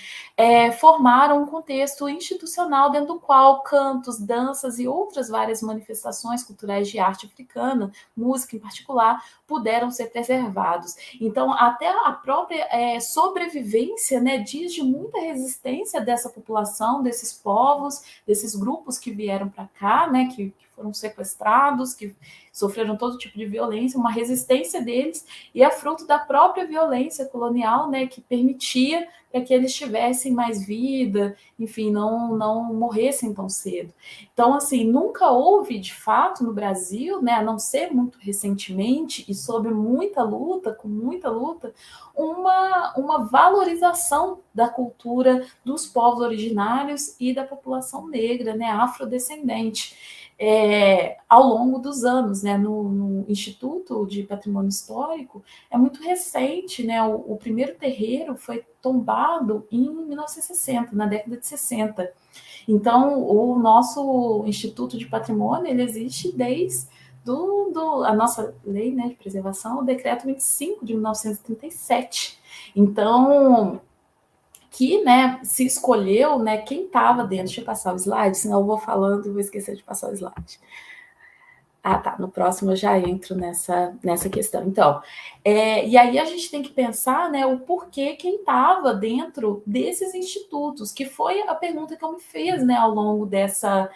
formaram um contexto institucional dentro do qual cantos, danças e outras várias manifestações culturais de arte africana, música em particular, puderam ser preservados. Então, até a própria sobrevivência, né, diz de muita resistência dessa população, desses povos, desses grupos que vieram para cá, né, que foram sequestrados, que sofreram todo tipo de violência, uma resistência deles, e é fruto da própria violência colonial, né, que permitia que eles tivessem mais vida, enfim, não morressem tão cedo. Então, assim, nunca houve, de fato, no Brasil, né, a não ser muito recentemente, e sob muita luta, com muita luta, uma valorização da cultura dos povos originários e da população negra, né, afrodescendente. Ao longo dos anos, né, no Instituto de Patrimônio Histórico, é muito recente, né, o primeiro terreiro foi tombado em 1960, na década de 60. Então, o nosso Instituto de Patrimônio, ele existe desde a nossa lei, né, de preservação, o Decreto 25 de 1937. Então, que, né, se escolheu, né, quem estava dentro. Deixa eu passar o slide, senão eu vou falando e vou esquecer de passar o slide. Tá, no próximo eu já entro nessa questão. Então, e aí a gente tem que pensar, né, o porquê quem estava dentro desses institutos, que foi a pergunta que eu me fiz, né, ao longo dessa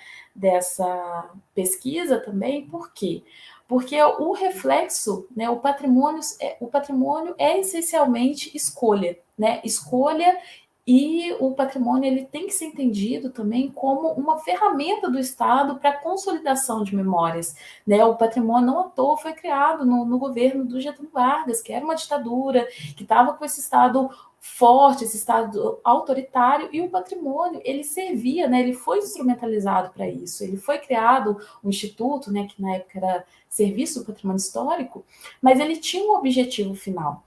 pesquisa também. Por quê? Porque o reflexo, né, o patrimônio é essencialmente escolha, né, escolha. E o patrimônio, ele tem que ser entendido também como uma ferramenta do Estado para a consolidação de memórias, né? O patrimônio, não à toa, foi criado no governo do Getúlio Vargas, que era uma ditadura, que estava com esse Estado forte, esse Estado autoritário, e o patrimônio, ele servia, né? Ele foi instrumentalizado para isso. Ele foi criado um instituto, né, que na época era Serviço do Patrimônio Histórico, mas ele tinha um objetivo final.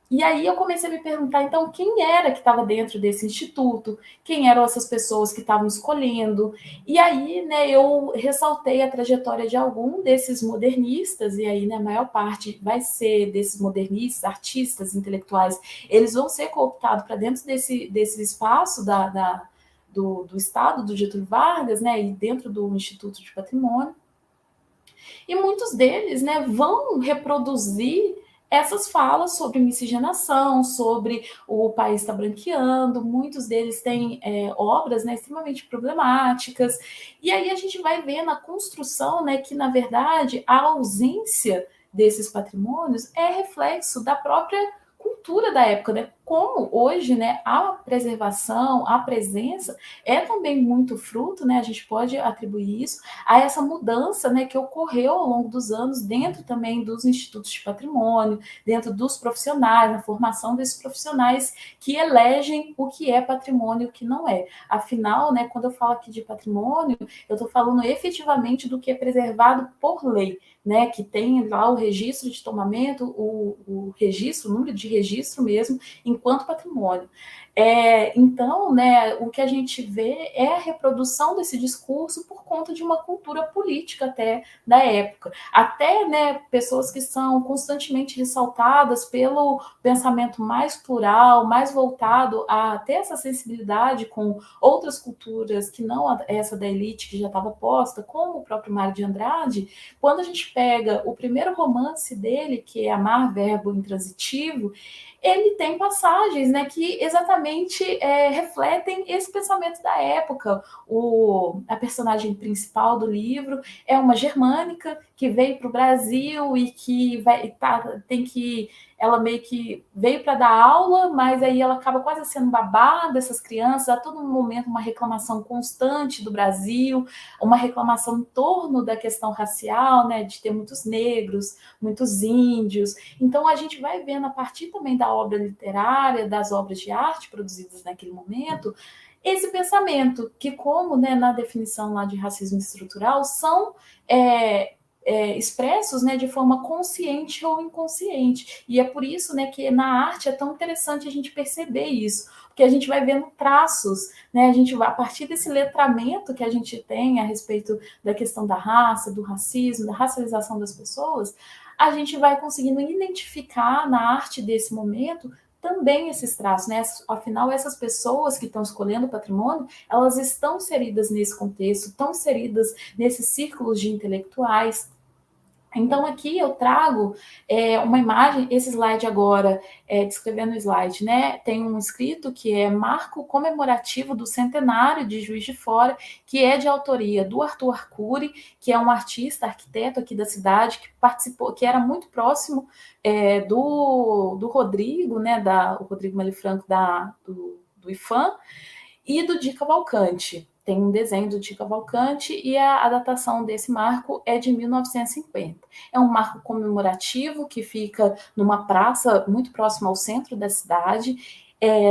E aí eu comecei a me perguntar, então, quem era que estava dentro desse instituto? Quem eram essas pessoas que estavam escolhendo? E aí, né, eu ressaltei a trajetória de algum desses modernistas, e aí, né, a maior parte vai ser desses modernistas, artistas, intelectuais, eles vão ser cooptados para dentro desse espaço do Estado, do Getúlio Vargas, né, e dentro do Instituto de Patrimônio. E muitos deles, né, vão reproduzir essas falas sobre miscigenação, sobre o país está branqueando. Muitos deles têm obras, né, extremamente problemáticas. E aí a gente vai ver na construção, né, que, na verdade, a ausência desses patrimônios é reflexo da própria cultura da época, né? Como hoje, né, a preservação, a presença é também muito fruto, né? A gente pode atribuir isso a essa mudança, né, que ocorreu ao longo dos anos dentro também dos institutos de patrimônio, dentro dos profissionais, na formação desses profissionais que elegem o que é patrimônio e o que não é. Afinal, né, quando eu falo aqui de patrimônio, eu estou falando efetivamente do que é preservado por lei, né, que tem lá o registro de tomamento, o registro, o número de registro mesmo, enquanto patrimônio. Então, né, o que a gente vê é a reprodução desse discurso por conta de uma cultura política até da época. Até, né, pessoas que são constantemente ressaltadas pelo pensamento mais plural, mais voltado a ter essa sensibilidade com outras culturas que não essa da elite que já estava posta, como o próprio Mário de Andrade. Quando a gente pega o primeiro romance dele, que é Amar, Verbo Intransitivo, ele tem passagens, né, que exatamente claramente refletem esse pensamento da época. A personagem principal do livro é uma germânica que veio para o Brasil e que ela meio que veio para dar aula, mas aí ela acaba quase sendo babá dessas crianças, a todo momento uma reclamação constante do Brasil, uma reclamação em torno da questão racial, né, de ter muitos negros, muitos índios. Então a gente vai vendo a partir também da obra literária, das obras de arte produzidas naquele momento, esse pensamento que, como, né, na definição lá de racismo estrutural, são expressos, né, de forma consciente ou inconsciente. E é por isso, né, que na arte é tão interessante a gente perceber isso, porque a gente vai vendo traços, né, a partir desse letramento que a gente tem a respeito da questão da raça, do racismo, da racialização das pessoas, a gente vai conseguindo identificar na arte desse momento também esses traços, né? Afinal, essas pessoas que estão escolhendo o patrimônio, elas estão inseridas nesse contexto, estão inseridas nesses círculos de intelectuais. Então, aqui eu trago uma imagem, esse slide agora, descrevendo o slide, né? Tem um escrito que é Marco Comemorativo do Centenário de Juiz de Fora, que é de autoria do Arthur Arcuri, que é um artista, arquiteto aqui da cidade, que participou, que era muito próximo do Rodrigo, né? O Rodrigo Malifranco do IFAM, e do Di Cavalcante. Tem um desenho do Di Cavalcante e a datação desse marco é de 1950. É um marco comemorativo que fica numa praça muito próxima ao centro da cidade.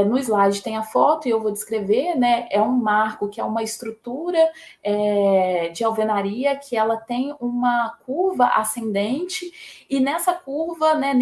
No slide tem a foto e eu vou descrever, né? É um marco que é uma estrutura de alvenaria que ela tem uma curva ascendente e nessa curva, né,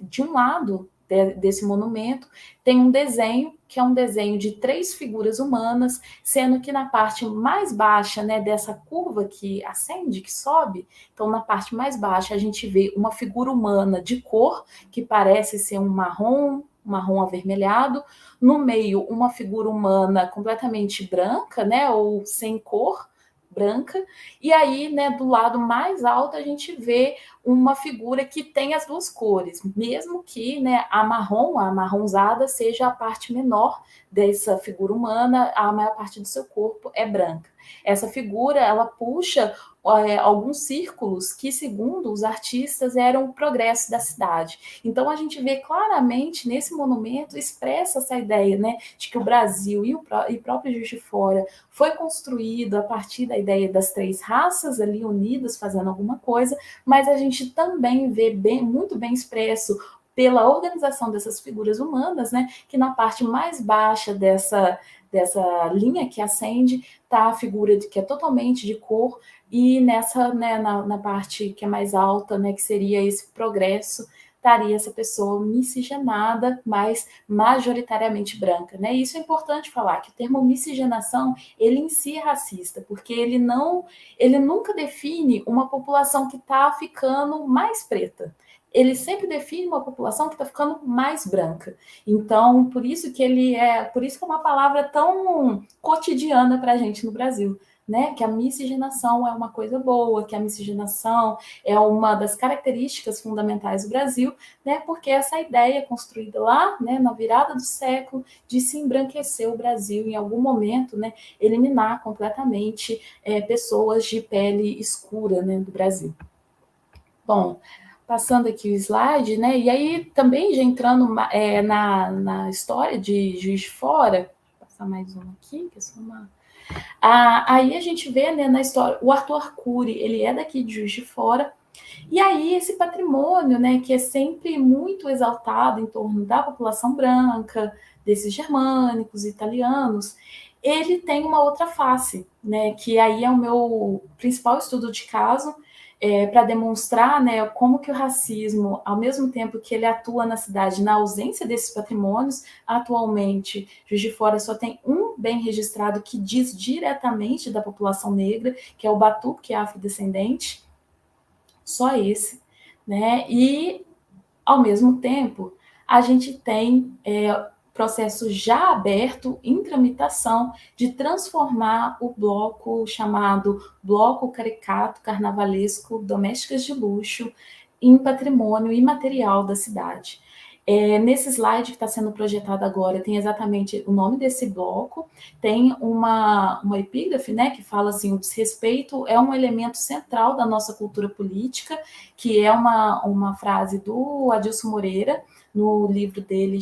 de um lado desse monumento, tem um desenho, que é um desenho de 3 figuras humanas, sendo que na parte mais baixa, né, dessa curva que ascende, que sobe, então na parte mais baixa a gente vê uma figura humana de cor, que parece ser um marrom avermelhado, no meio uma figura humana completamente branca, né, ou sem cor, branca, e aí, né, do lado mais alto a gente vê uma figura que tem as duas cores, mesmo que, né, a marronzada seja a parte menor dessa figura humana, a maior parte do seu corpo é branca. Essa figura, ela puxa alguns círculos que, segundo os artistas, eram o progresso da cidade. Então, a gente vê claramente nesse monumento expressa essa ideia, né, de que o Brasil e o próprio Juiz de Fora foi construído a partir da ideia das 3 raças ali unidas fazendo alguma coisa, mas a gente também vê muito bem expresso pela organização dessas figuras humanas, né, que na parte mais baixa dessa linha que acende está a figura que é totalmente de cor e nessa, né, na parte que é mais alta, né, que seria esse progresso, estaria essa pessoa miscigenada, mas majoritariamente branca, né? Isso é importante falar, que o termo miscigenação, ele em si é racista, porque ele nunca define uma população que está ficando mais preta. Ele sempre define uma população que está ficando mais branca. Então, por isso que é uma palavra tão cotidiana para a gente no Brasil, né? Que a miscigenação é uma coisa boa, que a miscigenação é uma das características fundamentais do Brasil, né? Porque essa ideia construída lá, né, na virada do século, de se embranquecer o Brasil em algum momento, né? Eliminar completamente pessoas de pele escura, né, do Brasil. Bom, passando aqui o slide, né? E aí também já entrando na história de Juiz de Fora, vou passar mais um aqui, que é só uma. Aí a gente vê, né, na história, o Arthur Arcuri, ele é daqui de Juiz de Fora, e aí esse patrimônio, né, que é sempre muito exaltado em torno da população branca, desses germânicos, italianos, ele tem uma outra face, né, que aí é o meu principal estudo de caso, para demonstrar, né, como que o racismo, ao mesmo tempo que ele atua na cidade na ausência desses patrimônios, atualmente Juiz de Fora só tem um bem registrado que diz diretamente da população negra, que é o batuque, que é afrodescendente, só esse, né? E, ao mesmo tempo, a gente tem processo já aberto, em tramitação, de transformar o bloco chamado Bloco Caricato Carnavalesco Domésticas de Luxo em patrimônio imaterial da cidade. Nesse slide que está sendo projetado agora, tem exatamente o nome desse bloco, tem uma epígrafe, né, que fala assim: o desrespeito é um elemento central da nossa cultura política, que é uma frase do Adilson Moreira, no livro dele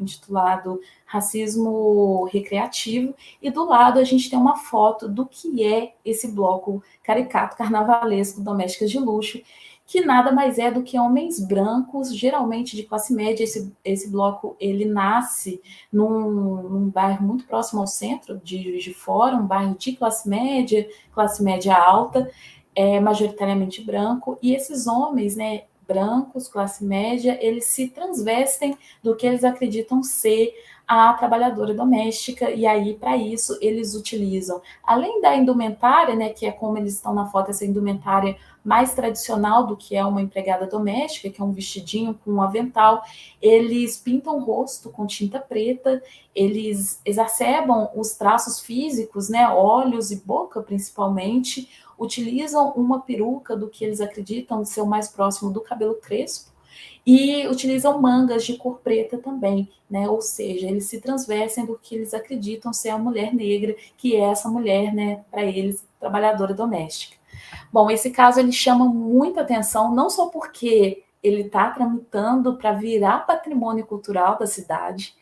intitulado Racismo Recreativo, e do lado a gente tem uma foto do que é esse bloco caricato carnavalesco Domésticas de Luxo, que nada mais é do que homens brancos, geralmente de classe média. Esse bloco, ele nasce num bairro muito próximo ao centro de Juiz de Fora, um bairro de classe média alta, majoritariamente branco, e esses homens, né, brancos, classe média, eles se transvestem do que eles acreditam ser a trabalhadora doméstica, e aí, para isso, eles utilizam, além da indumentária, né, que é como eles estão na foto, essa indumentária mais tradicional do que é uma empregada doméstica, que é um vestidinho com um avental, eles pintam o rosto com tinta preta, eles exacerbam os traços físicos, né, olhos e boca principalmente, utilizam uma peruca do que eles acreditam ser o mais próximo do cabelo crespo, e utilizam mangas de cor preta também, né? Ou seja, eles se transvestem do que eles acreditam ser a mulher negra, que é essa mulher, né, para eles, trabalhadora doméstica. Bom, esse caso ele chama muita atenção, não só porque ele está tramitando para virar patrimônio cultural da cidade,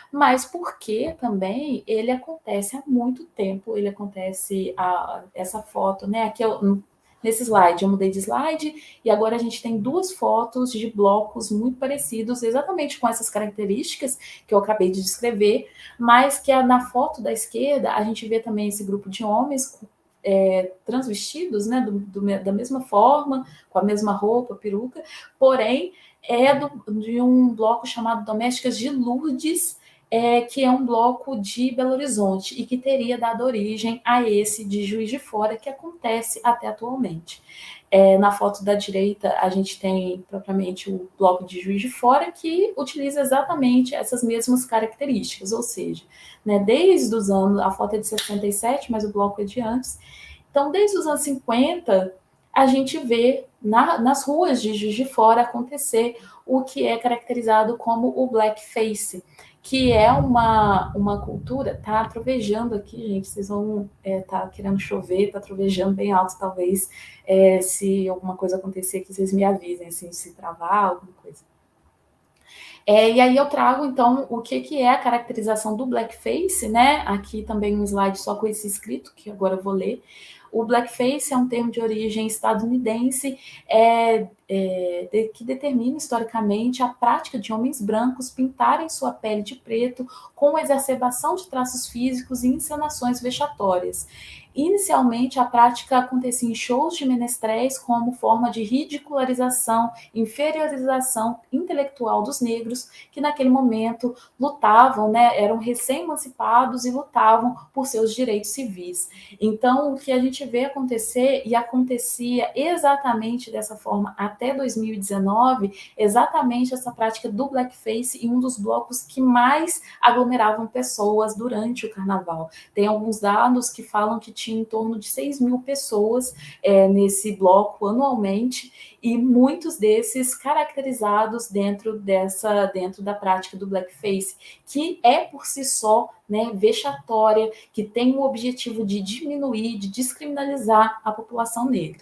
mas porque também ele acontece há muito tempo, essa foto, né? Aqui nesse slide, eu mudei de slide, e agora a gente tem duas fotos de blocos muito parecidos, exatamente com essas características que eu acabei de descrever, mas que na foto da esquerda a gente vê também esse grupo de homens transvestidos, né, da mesma forma, com a mesma roupa, peruca, porém de um bloco chamado Domésticas de Lourdes, que é um bloco de Belo Horizonte e que teria dado origem a esse de Juiz de Fora, que acontece até atualmente. Na foto da direita, a gente tem propriamente o bloco de Juiz de Fora, que utiliza exatamente essas mesmas características, ou seja, né, desde os anos, a foto é de 67, mas o bloco é de antes. Então, desde os anos 50, a gente vê nas ruas de Juiz de Fora acontecer o que é caracterizado como o blackface, que é uma cultura. Tá trovejando aqui, gente, vocês vão tá querendo chover, tá trovejando bem alto, talvez, se alguma coisa acontecer aqui, vocês me avisem, assim, se travar, alguma coisa. E aí eu trago, então, o que é a caracterização do blackface, né? Aqui também um slide só com esse escrito, que agora eu vou ler. O blackface é um termo de origem estadunidense que determina historicamente a prática de homens brancos pintarem sua pele de preto com exacerbação de traços físicos e encenações vexatórias. Inicialmente, a prática acontecia em shows de menestréis como forma de ridicularização, inferiorização intelectual dos negros, que naquele momento lutavam, né, eram recém-emancipados e lutavam por seus direitos civis. Então, o que a gente vê acontecer, e acontecia exatamente dessa forma até 2019, exatamente essa prática do blackface em um dos blocos que mais aglomeravam pessoas durante o carnaval. Tem alguns dados que falam que tinha em torno de 6 mil pessoas nesse bloco anualmente, e muitos desses caracterizados dentro da prática do blackface, que é por si só, né, vexatória, que tem o objetivo de diminuir, de descriminalizar a população negra.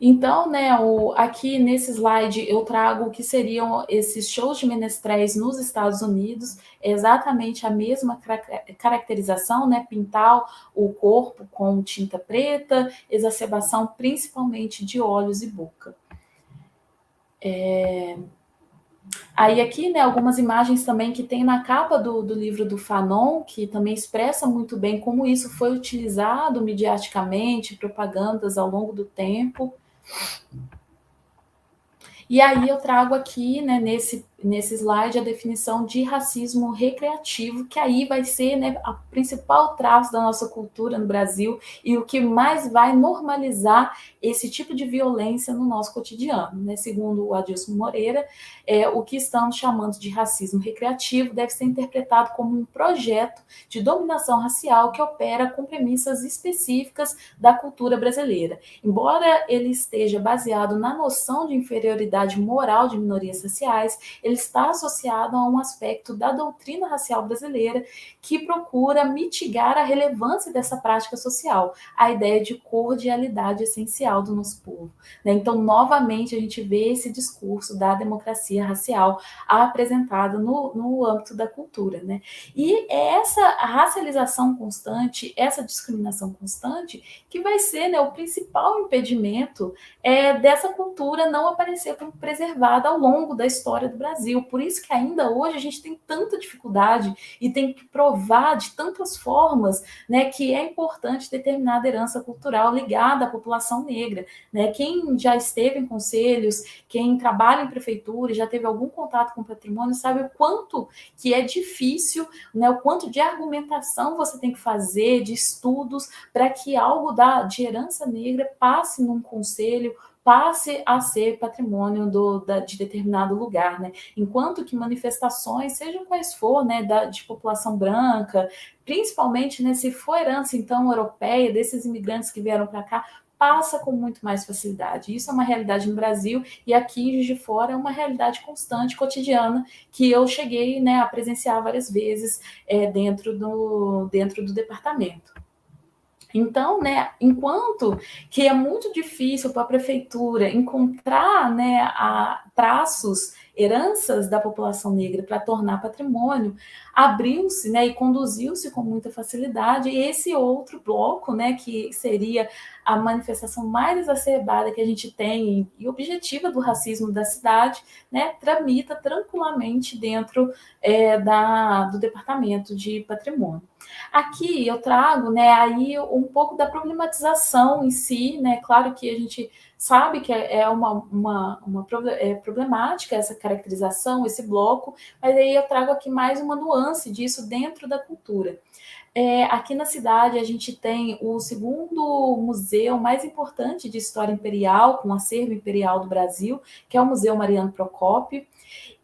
Então, né, aqui nesse slide eu trago o que seriam esses shows de menestréis nos Estados Unidos, exatamente a mesma caracterização, né, pintar o corpo com tinta preta, exacerbação principalmente de olhos e boca. Aí aqui, né, algumas imagens também que tem na capa do livro do Fanon, que também expressa muito bem como isso foi utilizado mediaticamente, propagandas ao longo do tempo. E aí eu trago aqui, né, nesse slide a definição de racismo recreativo, que aí vai ser, né, a principal traço da nossa cultura no Brasil e o que mais vai normalizar esse tipo de violência no nosso cotidiano, né? Segundo o Adilson Moreira, o que estamos chamando de racismo recreativo deve ser interpretado como um projeto de dominação racial que opera com premissas específicas da cultura brasileira. Embora ele esteja baseado na noção de inferioridade moral de minorias raciais, ele está associado a um aspecto da doutrina racial brasileira que procura mitigar a relevância dessa prática social, a ideia de cordialidade essencial do nosso povo. Então, novamente, a gente vê esse discurso da democracia racial apresentada no âmbito da cultura. Né? E é essa racialização constante, essa discriminação constante, que vai ser, né, o principal impedimento dessa cultura não aparecer como preservada ao longo da história do Brasil. Por isso que ainda hoje a gente tem tanta dificuldade e tem que provar de tantas formas, né, que é importante determinada herança cultural ligada à população negra. Né? Quem já esteve em conselhos, quem trabalha em prefeitura e já teve algum contato com o patrimônio, sabe o quanto que é difícil, né, o quanto de argumentação você tem que fazer, de estudos, para que algo de herança negra passe num conselho, passe a ser patrimônio de determinado lugar, né? Enquanto que manifestações, sejam quais for, né, de população branca, principalmente, né, se for herança, então, europeia, desses imigrantes que vieram para cá, passa com muito mais facilidade. Isso é uma realidade no Brasil e aqui em Juiz de Fora é uma realidade constante, cotidiana, que eu cheguei, né, a presenciar várias vezes dentro do departamento. Então, né, enquanto que é muito difícil para a prefeitura encontrar, né, traços, heranças da população negra para tornar patrimônio, abriu-se, né, e conduziu-se com muita facilidade esse outro bloco, né, que seria a manifestação mais exacerbada que a gente tem e objetiva do racismo da cidade, né, tramita tranquilamente dentro do Departamento de Patrimônio. Aqui eu trago, né, aí um pouco da problematização em si, né, claro que a gente sabe que é problemática essa caracterização, esse bloco, mas aí eu trago aqui mais uma nuance disso dentro da cultura. Aqui na cidade a gente tem o segundo museu mais importante de história imperial, com acervo imperial do Brasil, que é o Museu Mariano Procópio,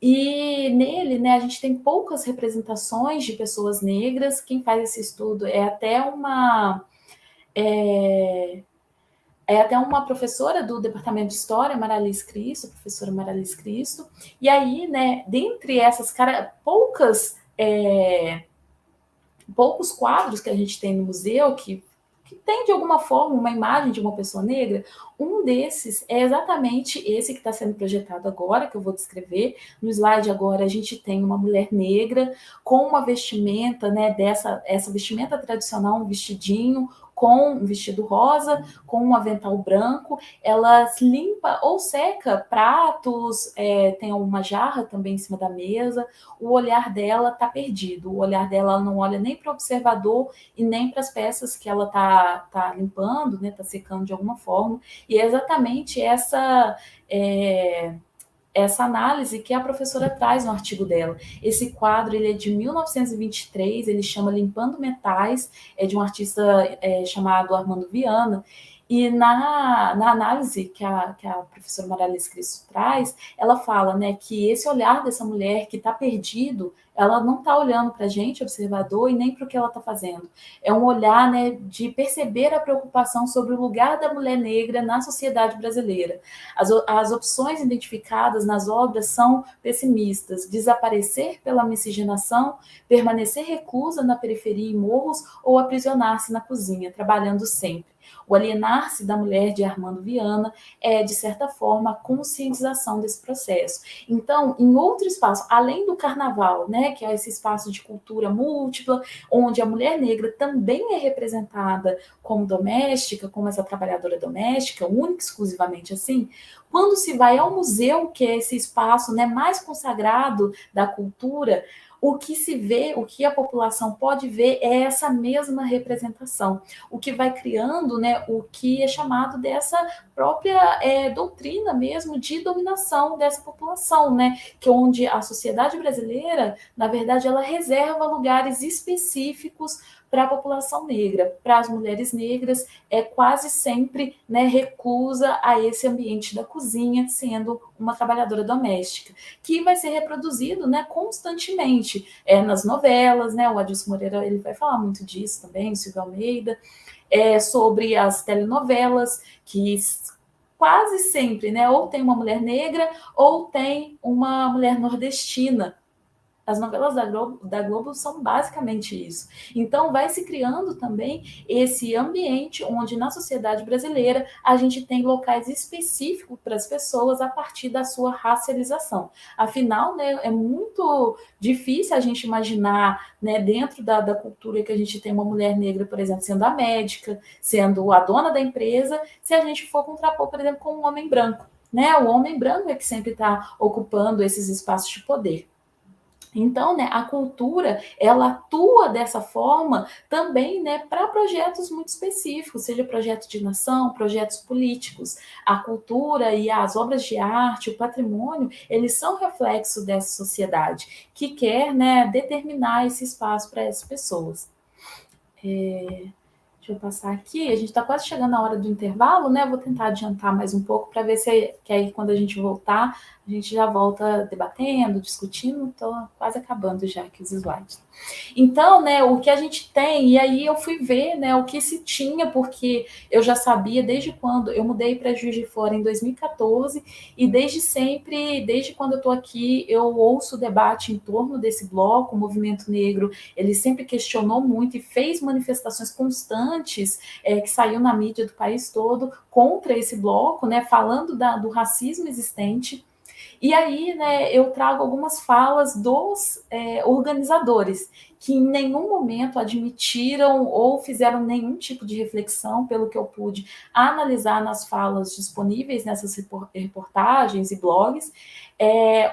e nele, né, a gente tem poucas representações de pessoas negras. Quem faz esse estudo é até uma professora do Departamento de História, Maralice Cristo, professora Maralice Cristo. E aí, né, dentre essas poucos quadros que a gente tem no museu que tem, de alguma forma, uma imagem de uma pessoa negra, um desses é exatamente esse que está sendo projetado agora, que eu vou descrever. No slide agora a gente tem uma mulher negra com uma vestimenta, né, essa vestimenta tradicional, um vestidinho, com um vestido rosa, com um avental branco. Ela limpa ou seca pratos, tem uma jarra também em cima da mesa. O olhar dela está perdido, o olhar dela não olha nem para o observador e nem para as peças que ela está limpando, né, está secando de alguma forma. E é exatamente essa análise que a professora traz no artigo dela. Esse quadro ele é de 1923, ele chama Limpando Metais, é de um artista chamado Armando Viana. E na análise que a professora Maralice Cristo traz, ela fala, né, que esse olhar dessa mulher que está perdido, ela não está olhando para a gente, observador, e nem para o que ela está fazendo. É um olhar, né, de perceber a preocupação sobre o lugar da mulher negra na sociedade brasileira. As opções identificadas nas obras são pessimistas: desaparecer pela miscigenação, permanecer reclusa na periferia e morros ou aprisionar-se na cozinha, trabalhando sempre. O alienar-se da mulher de Armando Viana é, de certa forma, a conscientização desse processo. Então, em outro espaço, além do carnaval, né, que é esse espaço de cultura múltipla, onde a mulher negra também é representada como doméstica, como essa trabalhadora doméstica, única e exclusivamente assim, quando se vai ao museu, que é esse espaço, né, mais consagrado da cultura, o que se vê, o que a população pode ver é essa mesma representação, o que vai criando, né, o que é chamado dessa própria doutrina mesmo de dominação dessa população, né, que onde a sociedade brasileira, na verdade, ela reserva lugares específicos para a população negra, para as mulheres negras, quase sempre, né, recusa a esse ambiente da cozinha, sendo uma trabalhadora doméstica, que vai ser reproduzido, né, constantemente nas novelas, né, o Adilson Moreira ele vai falar muito disso também, o Silvio Almeida, sobre as telenovelas, que quase sempre, né, ou tem uma mulher negra ou tem uma mulher nordestina. As novelas da Globo são basicamente isso. Então, vai se criando também esse ambiente onde, na sociedade brasileira, a gente tem locais específicos para as pessoas a partir da sua racialização. Afinal, né, é muito difícil a gente imaginar, né, dentro da cultura que a gente tem uma mulher negra, por exemplo, sendo a médica, sendo a dona da empresa, se a gente for contrapor, por exemplo, com um homem branco. Né? O homem branco é que sempre está ocupando esses espaços de poder. Então, né, a cultura, ela atua dessa forma também, né, para projetos muito específicos, seja projeto de nação, projetos políticos. A cultura e as obras de arte, o patrimônio, eles são reflexo dessa sociedade que quer, né, determinar esse espaço para essas pessoas. Deixa eu passar aqui, a gente está quase chegando na hora do intervalo, né? Vou tentar adiantar mais um pouco para ver que aí quando a gente voltar, a gente já volta debatendo, discutindo, estou quase acabando já aqui os slides. Então, né, o que a gente tem, e aí eu fui ver, né, o que se tinha, porque eu já sabia desde quando eu mudei para Juiz de Fora em 2014, e desde sempre, desde quando eu estou aqui, eu ouço o debate em torno desse bloco. O movimento negro, ele sempre questionou muito e fez manifestações constantes que saiu na mídia do país todo contra esse bloco, né, falando do racismo existente. E aí, né, eu trago algumas falas dos organizadores, que em nenhum momento admitiram ou fizeram nenhum tipo de reflexão, pelo que eu pude analisar nas falas disponíveis nessas reportagens e blogs.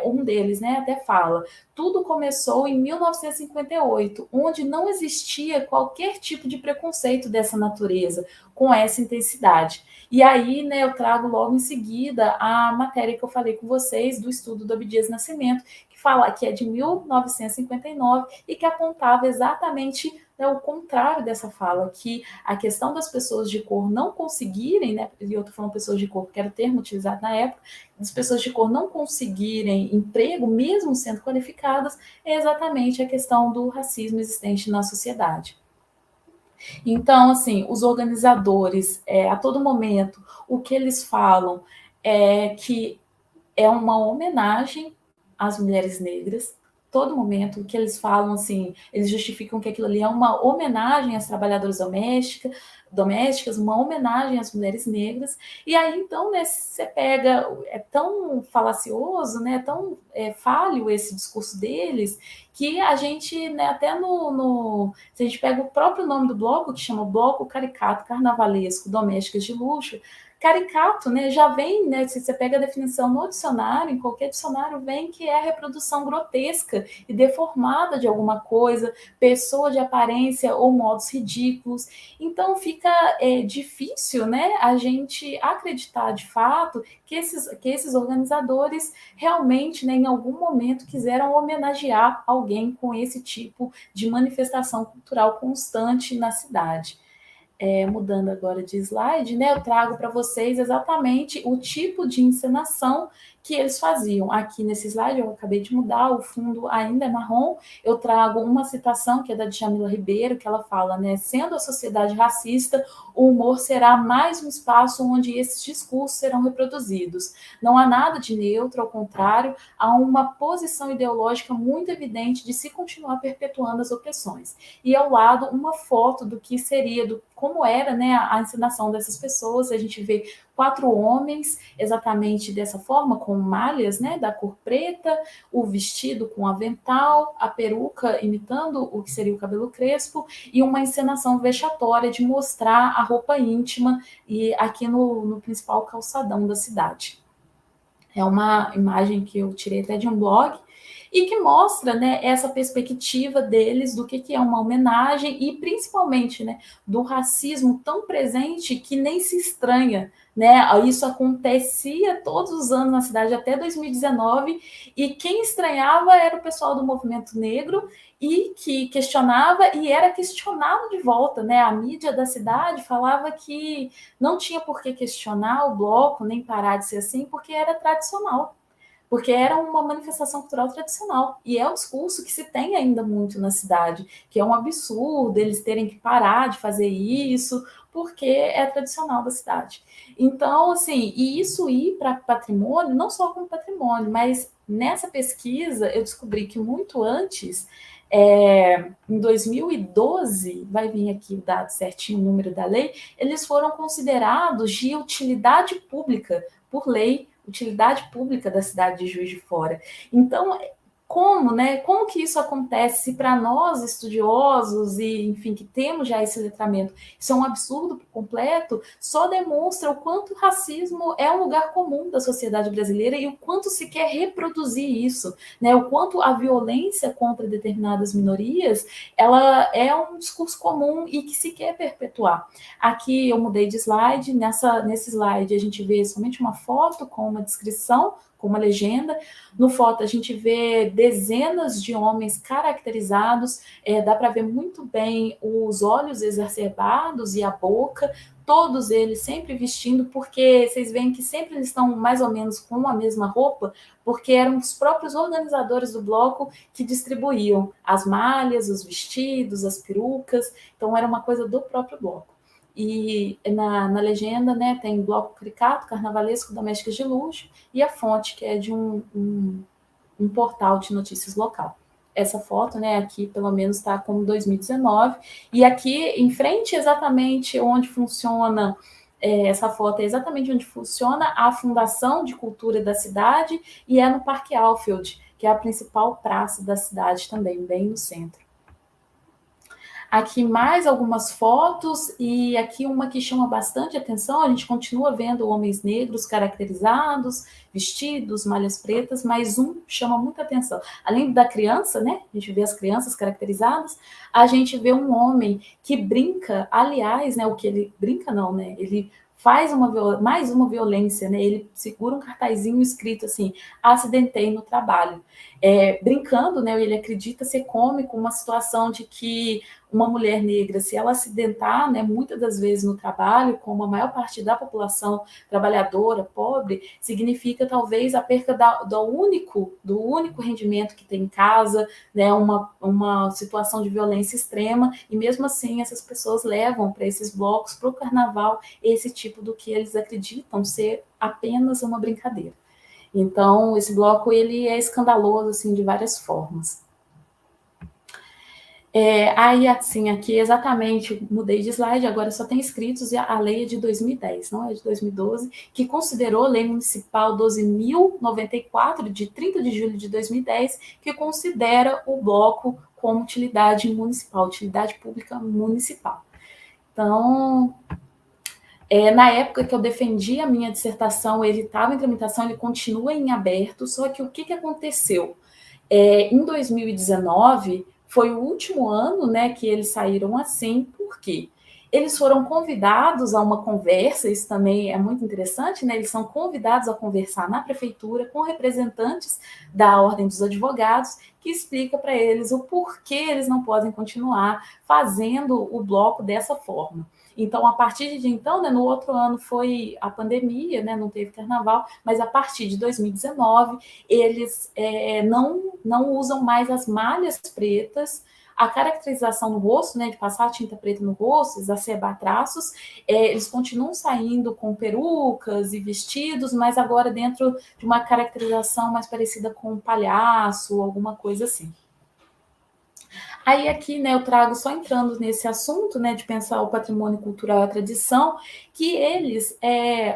Um deles, né, até fala: tudo começou em 1958, onde não existia qualquer tipo de preconceito dessa natureza, com essa intensidade. E aí, né, eu trago logo em seguida a matéria que eu falei com vocês do estudo do Abdias Nascimento, que fala que é de 1959 e que apontava exatamente, né, o contrário dessa fala, que a questão das pessoas de cor não conseguirem, né, e eu estou falando pessoas de cor porque era o termo utilizado na época, das pessoas de cor não conseguirem emprego, mesmo sendo qualificadas, é exatamente a questão do racismo existente na sociedade. Então, assim, os organizadores, a todo momento, o que eles falam é que é uma homenagem às mulheres negras. Todo momento, o que eles falam, assim, eles justificam que aquilo ali é uma homenagem às trabalhadoras domésticas, uma homenagem às mulheres negras. E aí, então, né, você pega, é tão falacioso, né, tão falho esse discurso deles, que a gente, né, até se a gente pega o próprio nome do bloco, que chama Bloco Caricato Carnavalesco Domésticas de Luxo, caricato, né, já vem, né, se você pega a definição no dicionário, em qualquer dicionário, vem que é a reprodução grotesca e deformada de alguma coisa, pessoa de aparência ou modos ridículos. Então fica difícil, né, a gente acreditar de fato que esses organizadores realmente, né, em algum momento quiseram homenagear alguém com esse tipo de manifestação cultural constante na cidade. Mudando agora de slide, né, eu trago para vocês exatamente o tipo de encenação que eles faziam. Aqui nesse slide, eu acabei de mudar, o fundo ainda é marrom, eu trago uma citação que é da Djamila Ribeiro, que ela fala, né, sendo a sociedade racista, o humor será mais um espaço onde esses discursos serão reproduzidos. Não há nada de neutro, ao contrário, há uma posição ideológica muito evidente de se continuar perpetuando as opressões. E ao lado, uma foto do que seria, como era, né, a encenação dessas pessoas. A gente vê 4 homens exatamente dessa forma, com malhas, né, da cor preta, o vestido com avental, a peruca imitando o que seria o cabelo crespo, e uma encenação vexatória de mostrar a roupa íntima e aqui no principal calçadão da cidade. É uma imagem que eu tirei até de um blog, e que mostra, né, essa perspectiva deles do que é uma homenagem e, principalmente, né, do racismo tão presente que nem se estranha. Né? Isso acontecia todos os anos na cidade até 2019, e quem estranhava era o pessoal do movimento negro, e que questionava e era questionado de volta. Né? A mídia da cidade falava que não tinha por que questionar o bloco, nem parar de ser assim, porque era tradicional. Porque era uma manifestação cultural tradicional. E é um discurso que se tem ainda muito na cidade, que é um absurdo eles terem que parar de fazer isso, porque é tradicional da cidade. Então, assim, e isso ir para patrimônio, não só como patrimônio, mas nessa pesquisa eu descobri que muito antes, em 2012, vai vir aqui o dado certinho, o número da lei, eles foram considerados de utilidade pública, por lei, utilidade pública da cidade de Juiz de Fora. Então, como que isso acontece para nós, estudiosos, e, enfim, que temos já esse letramento? Isso é um absurdo completo, só demonstra o quanto o racismo é um lugar comum da sociedade brasileira e o quanto se quer reproduzir isso, né? O quanto a violência contra determinadas minorias, ela é um discurso comum e que se quer perpetuar. Aqui eu mudei de slide, nesse slide a gente vê somente uma foto com uma descrição, com uma legenda. No foto a gente vê dezenas de homens caracterizados, dá para ver muito bem os olhos exacerbados e a boca, todos eles sempre vestindo, porque vocês veem que sempre eles estão mais ou menos com a mesma roupa, porque eram os próprios organizadores do bloco que distribuíam as malhas, os vestidos, as perucas, então era uma coisa do próprio bloco. E na legenda, né, tem bloco caricato, carnavalesco, domésticas de luxo, e a fonte, que é de um portal de notícias local. Essa foto, né, aqui pelo menos está como 2019, e aqui em frente exatamente onde funciona, essa foto é exatamente onde funciona a Fundação de Cultura da cidade, e é no Parque Alfield, que é a principal praça da cidade também, bem no centro. Aqui mais algumas fotos, e aqui uma que chama bastante atenção, a gente continua vendo homens negros caracterizados, vestidos, malhas pretas, mas um chama muita atenção. Além da criança, né, a gente vê as crianças caracterizadas, a gente vê um homem que brinca, aliás, né, o que ele brinca não, né, ele faz mais uma violência, né, ele segura um cartazinho escrito assim, acidentei no trabalho. Brincando, né, ele acredita ser cômico uma situação de que uma mulher negra, se ela acidentar, né, muitas das vezes no trabalho, como a maior parte da população trabalhadora, pobre, significa talvez a perca do único rendimento que tem em casa, né, uma situação de violência extrema, e mesmo assim essas pessoas levam para esses blocos, para o carnaval, esse tipo do que eles acreditam ser apenas uma brincadeira. Então, esse bloco ele é escandaloso assim, de várias formas. Aí, assim, aqui exatamente, mudei de slide, agora só tem escritos, e a lei é de 2010, não é de 2012, que considerou a Lei Municipal 12.094, de 30 de julho de 2010, que considera o bloco como utilidade municipal, utilidade pública municipal. Então, na época que eu defendi a minha dissertação, ele estava em tramitação, ele continua em aberto, só que o que aconteceu? Em 2019, foi o último ano, né, que eles saíram assim, por quê? Eles foram convidados a uma conversa, isso também é muito interessante, né? Eles são convidados a conversar na prefeitura com representantes da Ordem dos Advogados, que explica para eles o porquê eles não podem continuar fazendo o bloco dessa forma. Então, a partir de então, né, no outro ano foi a pandemia, né, não teve carnaval, mas a partir de 2019, eles não usam mais as malhas pretas, a caracterização no rosto, né, de passar tinta preta no rosto, exacerbar traços, eles continuam saindo com perucas e vestidos, mas agora dentro de uma caracterização mais parecida com um palhaço, alguma coisa assim. Aí aqui, né, eu trago só entrando nesse assunto, né, de pensar o patrimônio cultural e a tradição, que eles,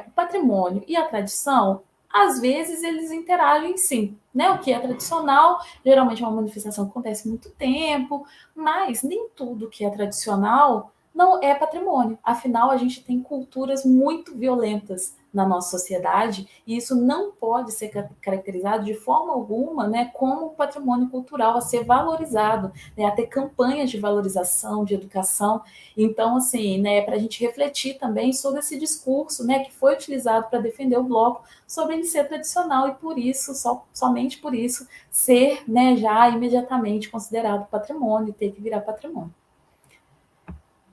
o patrimônio e a tradição, às vezes eles interagem sim, né? O que é tradicional, geralmente é uma manifestação que acontece há muito tempo, mas nem tudo que é tradicional não é patrimônio. Afinal, a gente tem culturas muito violentas na nossa sociedade, e isso não pode ser caracterizado de forma alguma, né, como patrimônio cultural a ser valorizado, né, a ter campanhas de valorização, de educação. Então, assim, né, para a gente refletir também sobre esse discurso, né, que foi utilizado para defender o bloco, sobre ele ser tradicional e por isso, somente por isso, ser, né, já imediatamente considerado patrimônio e ter que virar patrimônio.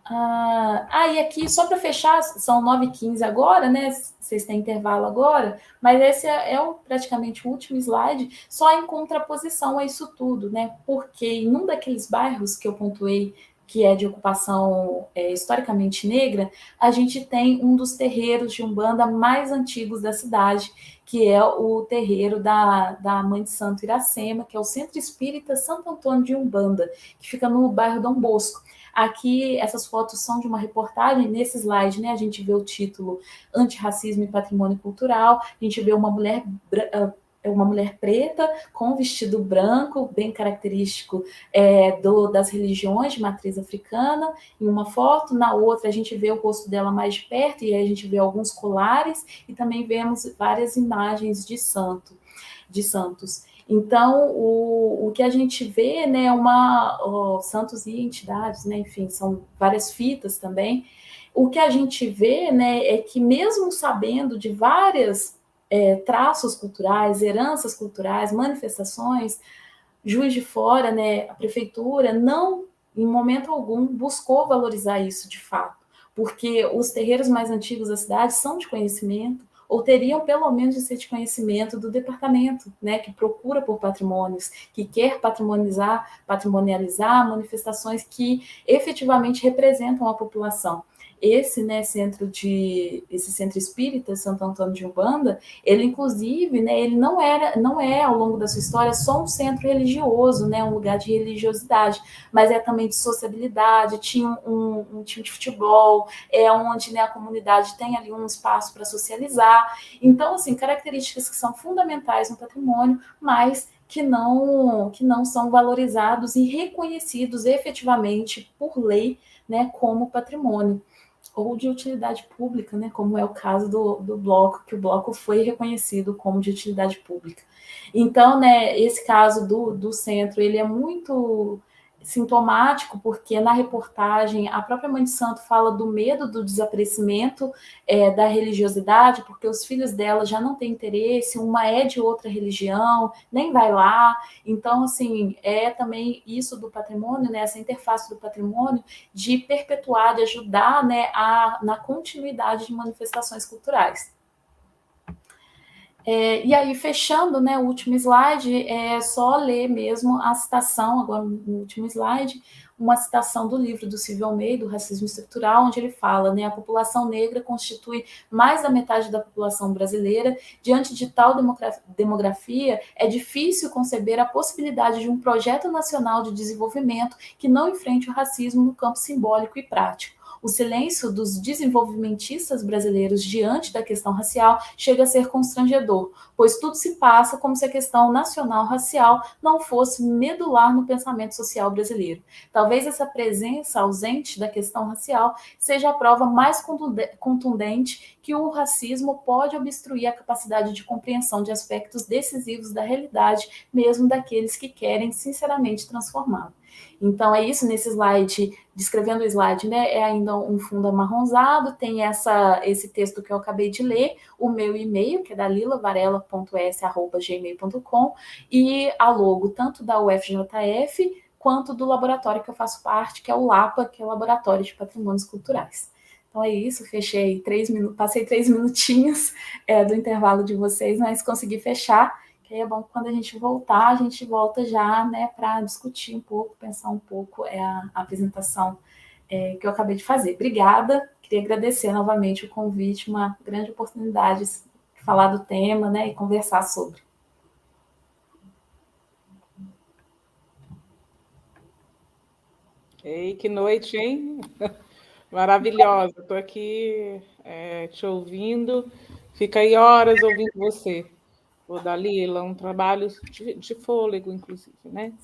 E aqui, só para fechar, são 9h15 agora, né? Vocês têm intervalo agora, mas esse praticamente o último slide, só em contraposição a isso tudo, né? Porque em um daqueles bairros que eu pontuei, que é de ocupação historicamente negra, a gente tem um dos terreiros de Umbanda mais antigos da cidade, que é o terreiro da Mãe de Santo Iracema, que é o Centro Espírita Santo Antônio de Umbanda, que fica no bairro Dom Bosco. Aqui, essas fotos são de uma reportagem. Nesse slide, né, a gente vê o título Antirracismo e Patrimônio Cultural. A gente vê uma mulher preta com vestido branco, bem característico das religiões de matriz africana, em uma foto. Na outra, a gente vê o rosto dela mais de perto, e aí a gente vê alguns colares, e também vemos várias imagens de santos. Então, o que a gente vê, né, santos e entidades, né, enfim, são várias fitas também. O que a gente vê, né, é que mesmo sabendo de várias traços culturais, heranças culturais, manifestações, Juiz de Fora, né, a prefeitura não, em momento algum, buscou valorizar isso de fato, porque os terreiros mais antigos da cidade são de conhecimento, ou teriam pelo menos de ser de conhecimento do departamento, né, que procura por patrimônios, que quer patrimonializar manifestações que efetivamente representam a população. Esse, né, centro espírita, Santo Antônio de Umbanda, ele inclusive, né, ele não é ao longo da sua história só um centro religioso, né, um lugar de religiosidade, mas é também de sociabilidade. Tinha um time de futebol, onde, né, a comunidade tem ali um espaço para socializar. Então, assim, características que são fundamentais no patrimônio, mas que não são valorizados e reconhecidos efetivamente por lei, né, como patrimônio ou de utilidade pública, né, como é o caso do bloco, que o bloco foi reconhecido como de utilidade pública. Então, né, esse caso do centro, ele é muito sintomático, porque na reportagem a própria Mãe de Santo fala do medo do desaparecimento da religiosidade, porque os filhos dela já não têm interesse, uma é de outra religião, nem vai lá. Então, assim, é também isso do patrimônio, né, essa interface do patrimônio, de perpetuar, de ajudar, né, na continuidade de manifestações culturais. E aí, fechando, né, o último slide, é só ler mesmo a citação, agora no último slide, uma citação do livro do Silvio Almeida, O Racismo Estrutural, onde ele fala, né, a população negra constitui mais da metade da população brasileira. Diante de tal demografia, é difícil conceber a possibilidade de um projeto nacional de desenvolvimento que não enfrente o racismo no campo simbólico e prático. O silêncio dos desenvolvimentistas brasileiros diante da questão racial chega a ser constrangedor, pois tudo se passa como se a questão nacional racial não fosse medular no pensamento social brasileiro. Talvez essa presença ausente da questão racial seja a prova mais contundente que o racismo pode obstruir a capacidade de compreensão de aspectos decisivos da realidade, mesmo daqueles que querem sinceramente transformá-lo. Então, é isso. Nesse slide, descrevendo o slide, né, é ainda um fundo amarronzado, tem esse texto que eu acabei de ler, o meu e-mail, que é da lilavarela.s@gmail.com, e a logo tanto da UFJF quanto do laboratório que eu faço parte, que é o LAPA, que é o Laboratório de Patrimônios Culturais. Então é isso, fechei 3 minutos, passei 3 minutinhos do intervalo de vocês, mas consegui fechar. Que aí é bom que quando a gente voltar, a gente volta já, né, para discutir um pouco, pensar um pouco a apresentação que eu acabei de fazer. Obrigada, queria agradecer novamente o convite, uma grande oportunidade de falar do tema, né, e conversar sobre. Ei, que noite, hein? Maravilhosa, estou aqui te ouvindo, fica aí horas ouvindo você. O Dalila, um trabalho de fôlego, inclusive, né?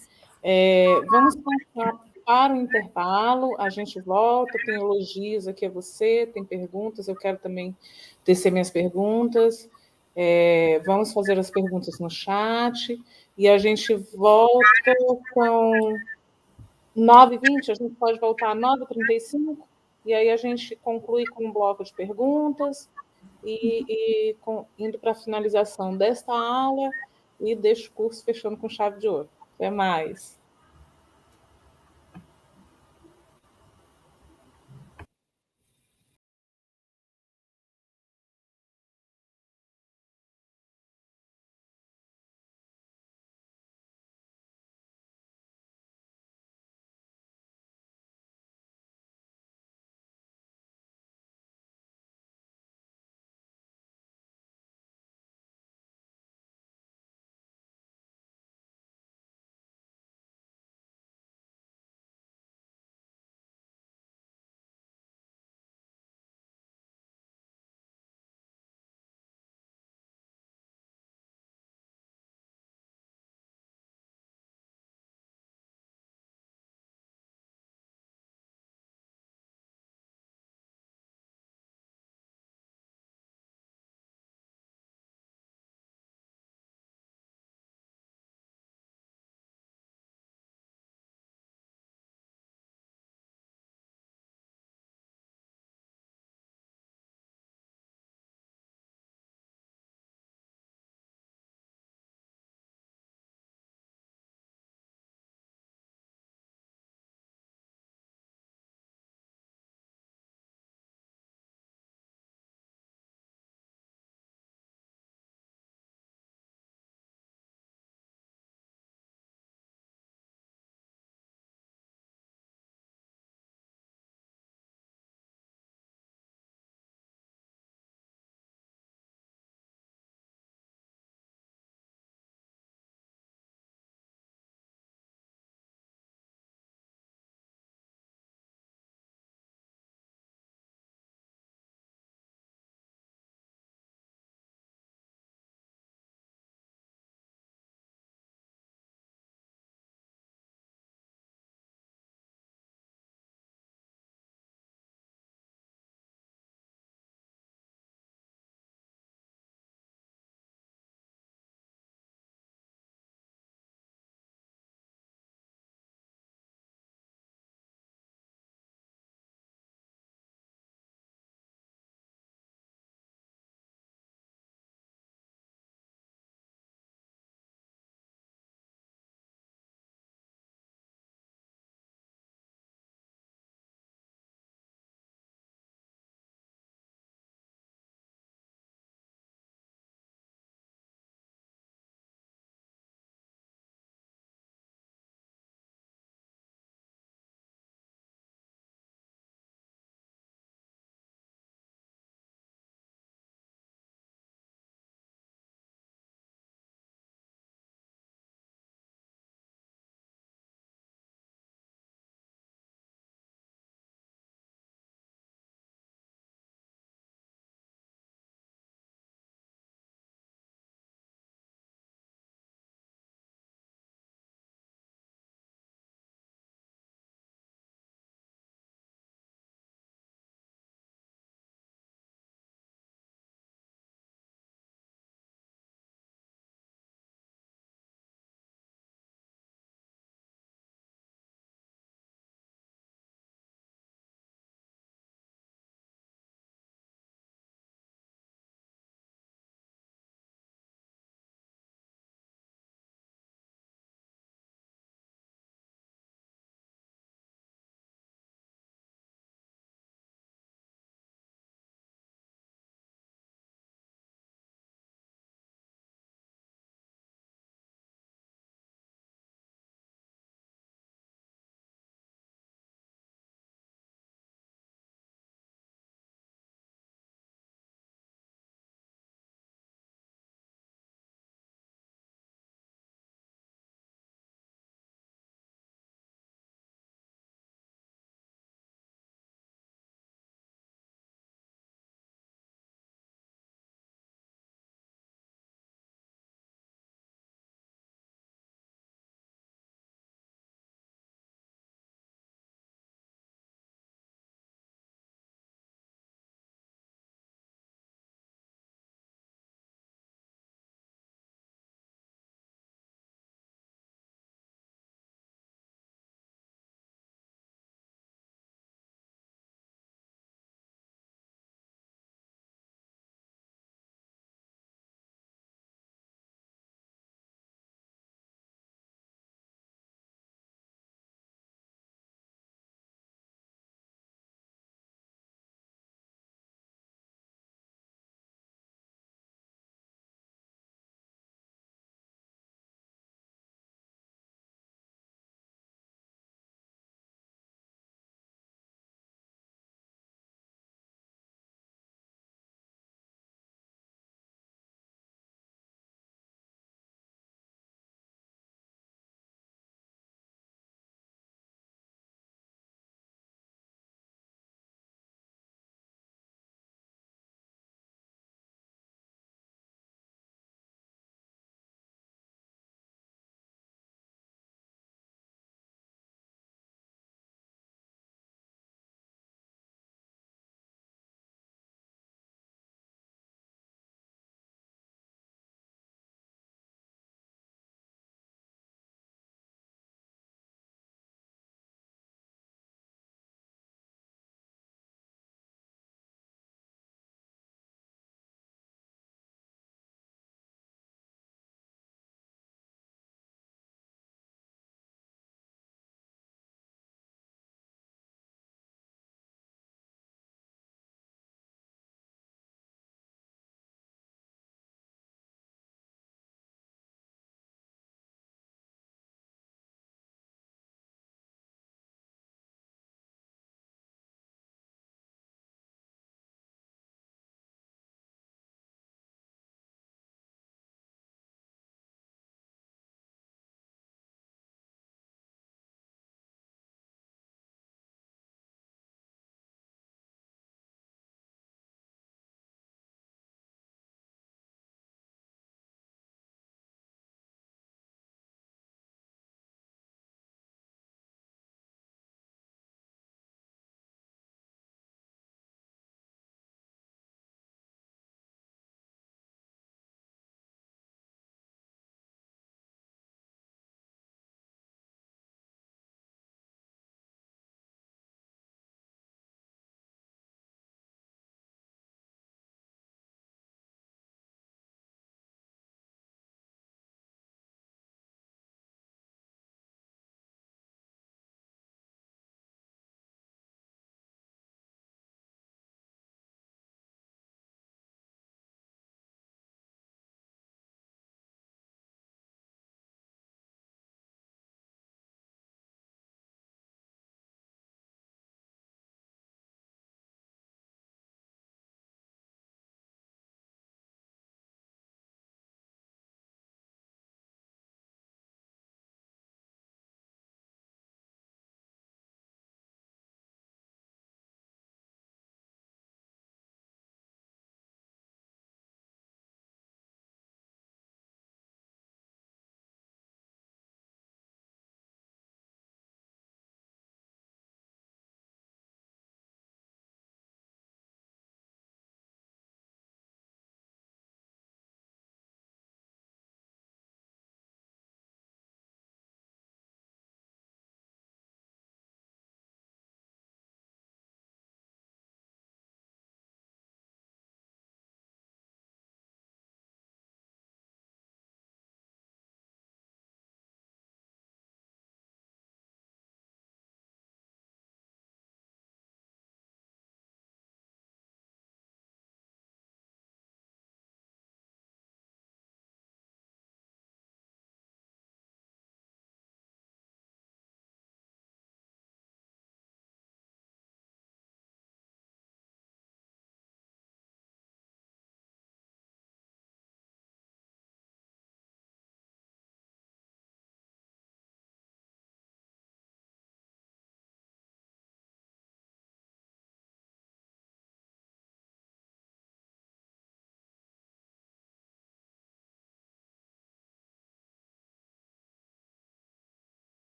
Vamos passar para o intervalo, a gente volta, tem elogios aqui a você, tem perguntas, eu quero também tecer minhas perguntas. Vamos fazer as perguntas no chat e a gente volta com 9h20, a gente pode voltar às 9h35, e aí a gente conclui com um bloco de perguntas indo para a finalização desta aula e deixo o curso fechando com chave de ouro. Até mais.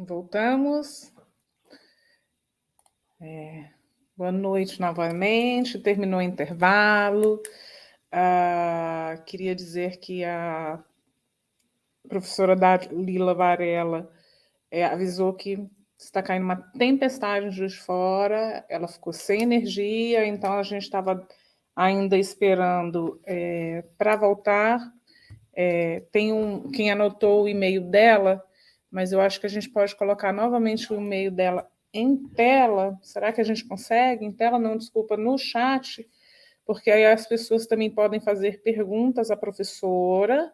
Voltamos. Boa noite novamente. Terminou o intervalo. Queria dizer que a professora Dalila Varela avisou que está caindo uma tempestade em Juiz de Fora. Ela ficou sem energia, então a gente estava ainda esperando para voltar. Tem quem anotou o e-mail dela, mas eu acho que a gente pode colocar novamente o e-mail dela em tela. Será que a gente consegue? Em tela não, desculpa, no chat, porque aí as pessoas também podem fazer perguntas à professora.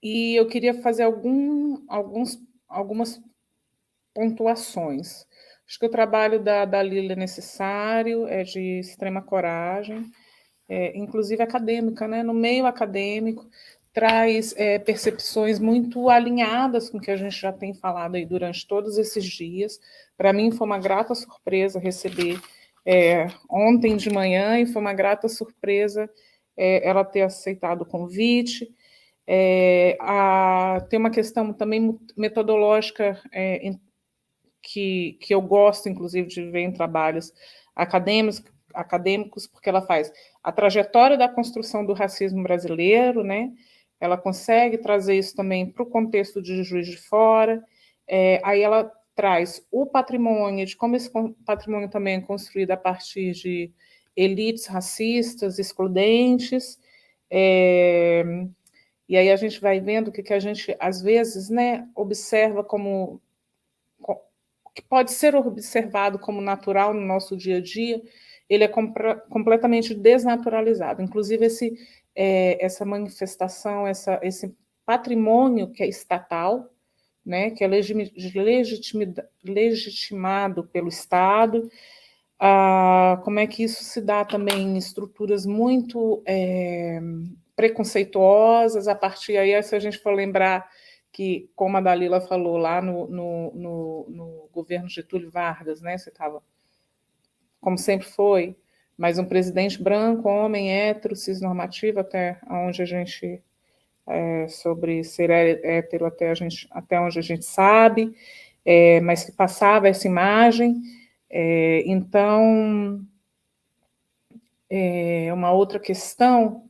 E eu queria fazer algumas pontuações. Acho que o trabalho da Dalila é necessário, é de extrema coragem, inclusive acadêmica, né? No meio acadêmico, traz percepções muito alinhadas com o que a gente já tem falado aí durante todos esses dias. Para mim foi uma grata surpresa receber ontem de manhã, e foi uma grata surpresa ela ter aceitado o convite. Tem uma questão também metodológica que eu gosto, inclusive, de ver em trabalhos acadêmicos, porque ela faz a trajetória da construção do racismo brasileiro, né? Ela consegue trazer isso também para o contexto de Juiz de Fora. Aí ela traz o patrimônio, de como esse patrimônio também é construído a partir de elites racistas, excludentes. E aí a gente vai vendo o que a gente, às vezes, né, observa como que pode ser observado como natural no nosso dia a dia, ele é completamente desnaturalizado. Inclusive, essa manifestação, esse patrimônio que é estatal, né, que é legitimado pelo Estado, como é que isso se dá também em estruturas muito preconceituosas, a partir aí, se a gente for lembrar que, como a Dalila falou lá no governo Getúlio Vargas, né, você estava, como sempre foi, mas um presidente branco, homem, hétero, cisnormativo, até onde a gente, sobre ser hétero, até onde a gente sabe, mas que passava essa imagem. Então, uma outra questão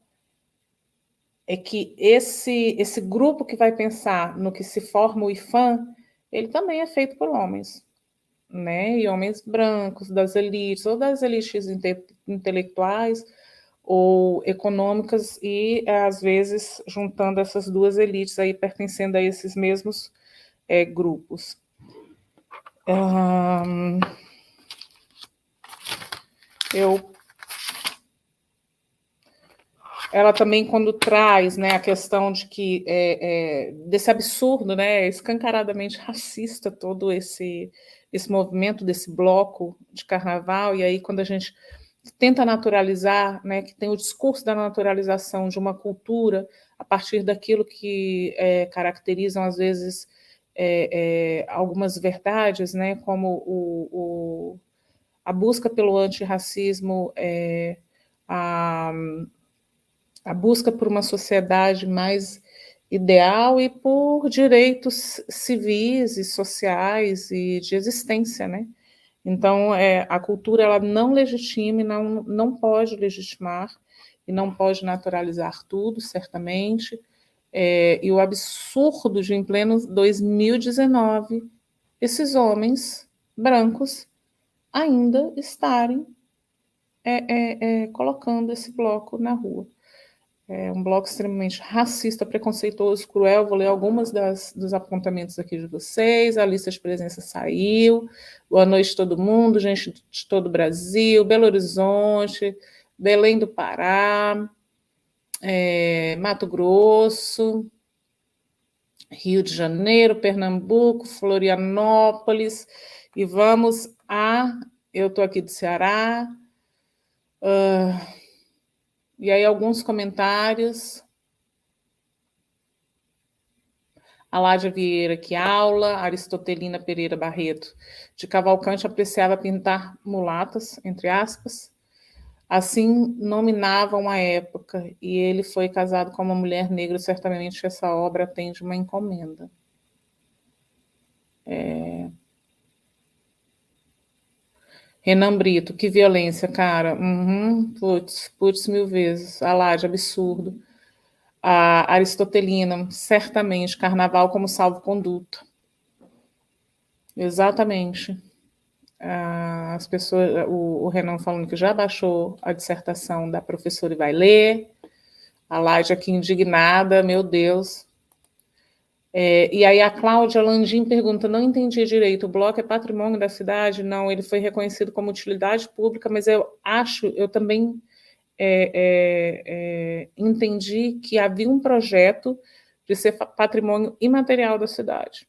é que esse grupo que vai pensar no que se forma o IFAM, ele também é feito por homens, né? E homens brancos, das elites, ou das elites intelectuais ou econômicas, e às vezes juntando essas duas elites aí, pertencendo a esses mesmos grupos. Ela também, quando traz, né, a questão de que desse absurdo, né, escancaradamente racista, todo esse movimento desse bloco de carnaval, e aí quando a gente tenta naturalizar, né, que tem o discurso da naturalização de uma cultura a partir daquilo que caracterizam, às vezes, algumas verdades, né, como a busca pelo antirracismo, a busca por uma sociedade mais ideal e por direitos civis e sociais e de existência, né? Então, a cultura ela não legitima, não pode legitimar e não pode naturalizar tudo, certamente. E o absurdo de, em pleno 2019, esses homens brancos ainda estarem colocando esse bloco na rua. É um bloco extremamente racista, preconceituoso, cruel. Vou ler algumas dos apontamentos aqui de vocês. A lista de presença saiu. Boa noite, todo mundo, gente de todo o Brasil, Belo Horizonte, Belém do Pará, Mato Grosso, Rio de Janeiro, Pernambuco, Florianópolis. E vamos eu estou aqui do Ceará. E aí, alguns comentários. Aládia Vieira, que aula. Aristotelina Pereira Barreto. De Cavalcante apreciava pintar mulatas, entre aspas. Assim nominavam a época, e ele foi casado com uma mulher negra, certamente essa obra atende uma encomenda. Renan Brito, que violência, cara. Putz, mil vezes. Alade, absurdo. A Aristotelina, certamente, carnaval como salvo-conduto. Exatamente. As pessoas, o Renan falando que já baixou a dissertação da professora e vai ler. A Laide aqui indignada, meu Deus. E aí a Cláudia Landim pergunta, não entendi direito, o bloco é patrimônio da cidade? Não, ele foi reconhecido como utilidade pública, mas eu também entendi que havia um projeto de ser patrimônio imaterial da cidade.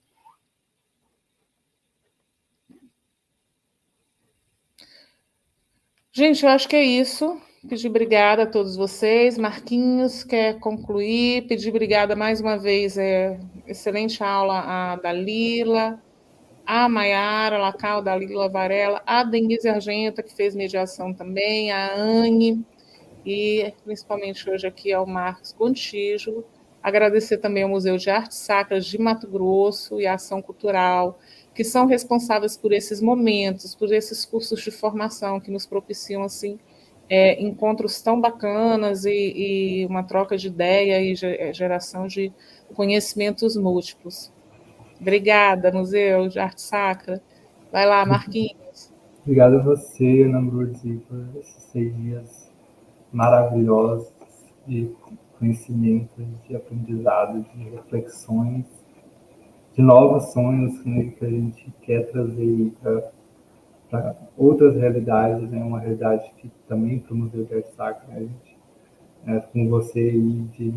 Gente, eu acho que é isso. Pedir obrigada a todos vocês. Marquinhos, quer concluir? Pedir obrigada mais uma vez. Excelente aula a Dalila, a Maiara Lacal, Dalila Varela, a Denise Argenta, que fez mediação também, a Anne, e principalmente hoje aqui ao Marcos Contígio. Agradecer também ao Museu de Artes Sacras de Mato Grosso e a Ação Cultural, que são responsáveis por esses momentos, por esses cursos de formação que nos propiciam assim encontros tão bacanas e uma troca de ideia e geração de conhecimentos múltiplos. Obrigada, Museu de Arte Sacra. Vai lá, Marquinhos. Obrigado a você, Ana Lourdes, por esses 6 dias maravilhosos de conhecimento, de aprendizado, de reflexões, de novos sonhos, né, que a gente quer trazer para outras realidades, né, uma realidade que também para o Museu de Arte Sacra, né, a gente, com você aí, de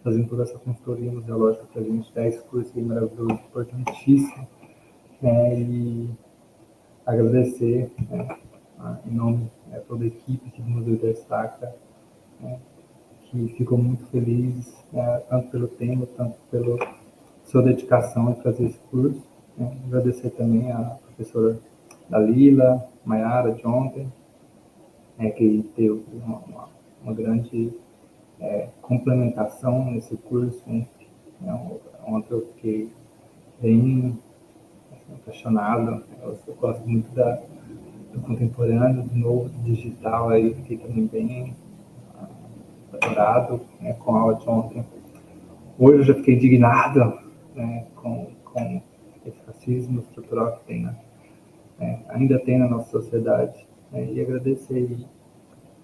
fazendo toda essa consultoria museológica para a gente dar esse curso aí maravilhoso, importantíssimo, e agradecer, em nome de toda a equipe aqui do Museu de Arte Sacra, que ficou muito feliz, tanto pelo tema, tanto pela sua dedicação em fazer esse curso. Agradecer também a professora Dalila, Maiara, de ontem, que teve uma grande complementação nesse curso, onde eu fiquei bem apaixonado. Eu gosto muito do contemporâneo, do novo, do digital, aí fiquei também bem adorado, com a aula de ontem. Hoje eu já fiquei indignado, com esse racismo estrutural que tem, ainda tem na nossa sociedade, e agradecer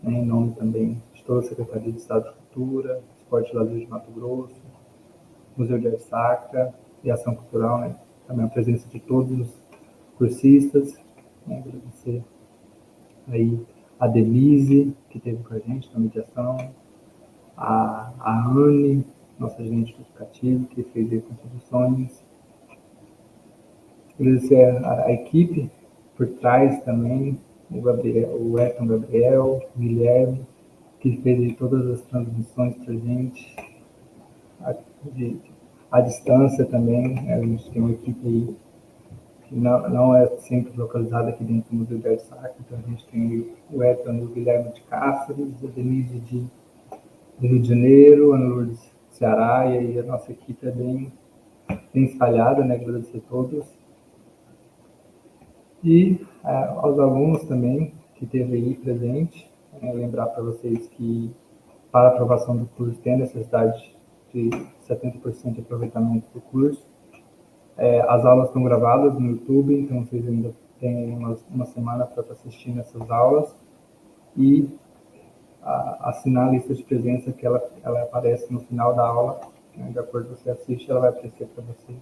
em nome também de toda a Secretaria de Estado de Cultura, Esporte e Lazer de Mato Grosso, Museu de Arte Sacra e Ação Cultural, também a presença de todos os cursistas, agradecer aí a Denise, que esteve com a gente na mediação, a Anne, nossa agente educativo, que fez aí contribuições, agradecer a equipe por trás também, o Elton Gabriel, o Guilherme, que fez todas as transmissões para a gente, à distância também, a gente tem uma equipe aí que não é sempre localizada aqui dentro do Museu de Arte Sacra, então a gente tem o Elton e o Guilherme de Cáceres, a Denise de Rio de Janeiro, a Ana Lourdes de Ceará, e aí a nossa equipe é bem espalhada, agradecer a todos. E aos alunos também, que esteve aí presente, lembrar para vocês que para a aprovação do curso tem a necessidade de 70% de aproveitamento do curso. As aulas estão gravadas no YouTube, então vocês ainda têm uma semana para estar assistindo essas aulas. E assinar a lista de presença, que ela aparece no final da aula, de acordo com você assiste, ela vai aparecer para você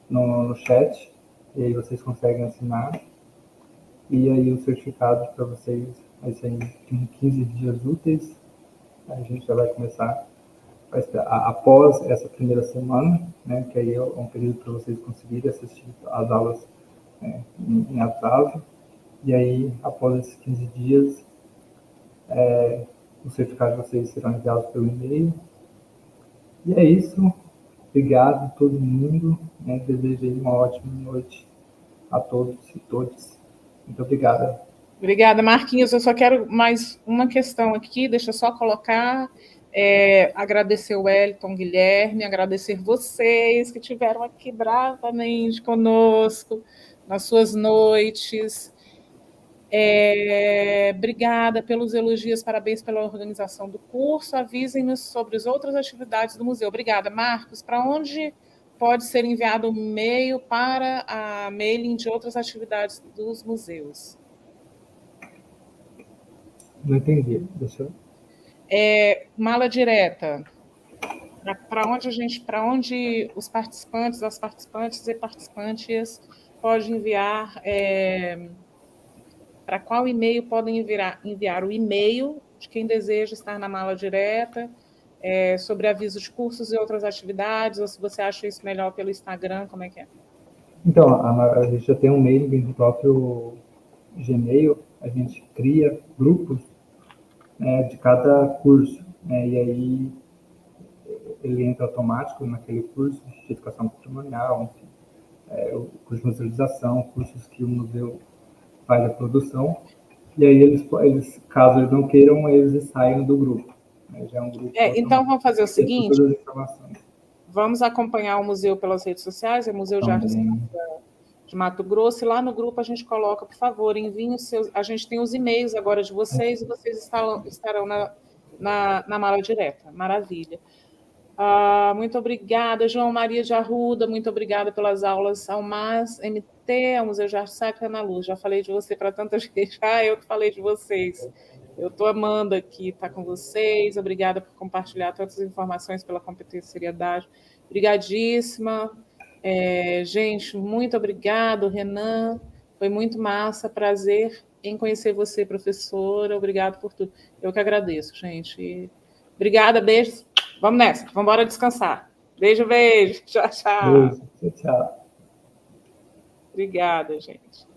no chat, e aí vocês conseguem assinar. E aí o certificado para vocês vai ser em 15 dias úteis. A gente já vai começar após essa primeira semana, que aí é um período para vocês conseguirem assistir as aulas em atraso. E aí, após esses 15 dias, os certificados de vocês serão enviados pelo e-mail. E é isso. Obrigado a todo mundo. Desejo uma ótima noite a todos e todas. Muito obrigada Obrigada, Marquinhos. Eu só quero mais uma questão aqui, deixa eu só colocar. Agradecer o Wellington, Guilherme, agradecer vocês que estiveram aqui bravamente conosco nas suas noites. Obrigada pelos elogios, parabéns pela organização do curso. Avisem-nos sobre as outras atividades do museu. Obrigada, Marcos. Para onde pode ser enviado um e-mail para a mailing de outras atividades dos museus? Não entendi. Deixa eu... Mala direta. Para onde os participantes, as participantes e participantes podem enviar, para qual e-mail podem enviar o e-mail de quem deseja estar na mala direta, sobre avisos de cursos e outras atividades, ou se você acha isso melhor pelo Instagram, como é que é? Então, a gente já tem um mailing do próprio Gmail, a gente cria grupos, né, de cada curso, né, e aí ele entra automático naquele curso de educação patrimonial, enfim, o curso de musealização, cursos que o museu faz a produção, e aí eles, caso eles não queiram, eles saem do grupo. Né, já é um grupo então, vamos fazer o seguinte, todas as informações. Vamos acompanhar o museu pelas redes sociais, é Museu de Artes de Mato Grosso, e lá no grupo a gente coloca, por favor, enviem os seus... A gente tem os e-mails agora de vocês, e vocês estarão na mala direta. Maravilha. Muito obrigada, João Maria de Arruda, muito obrigada pelas aulas ao MAS, MT, ao Museu de Arte Sacra na Luz. Já falei de você para tanta gente. Eu que falei de vocês. Eu estou amando aqui estar com vocês. Obrigada por compartilhar tantas informações, pela competência e seriedade. Obrigadíssima. Gente, muito obrigado, Renan. Foi muito massa, prazer em conhecer você, professora. Obrigado por tudo. Eu que agradeço, gente. Obrigada, beijos. Vamos nessa, vamos embora descansar. Beijo, beijo. Tchau, tchau. Beijo, tchau. Obrigada, gente.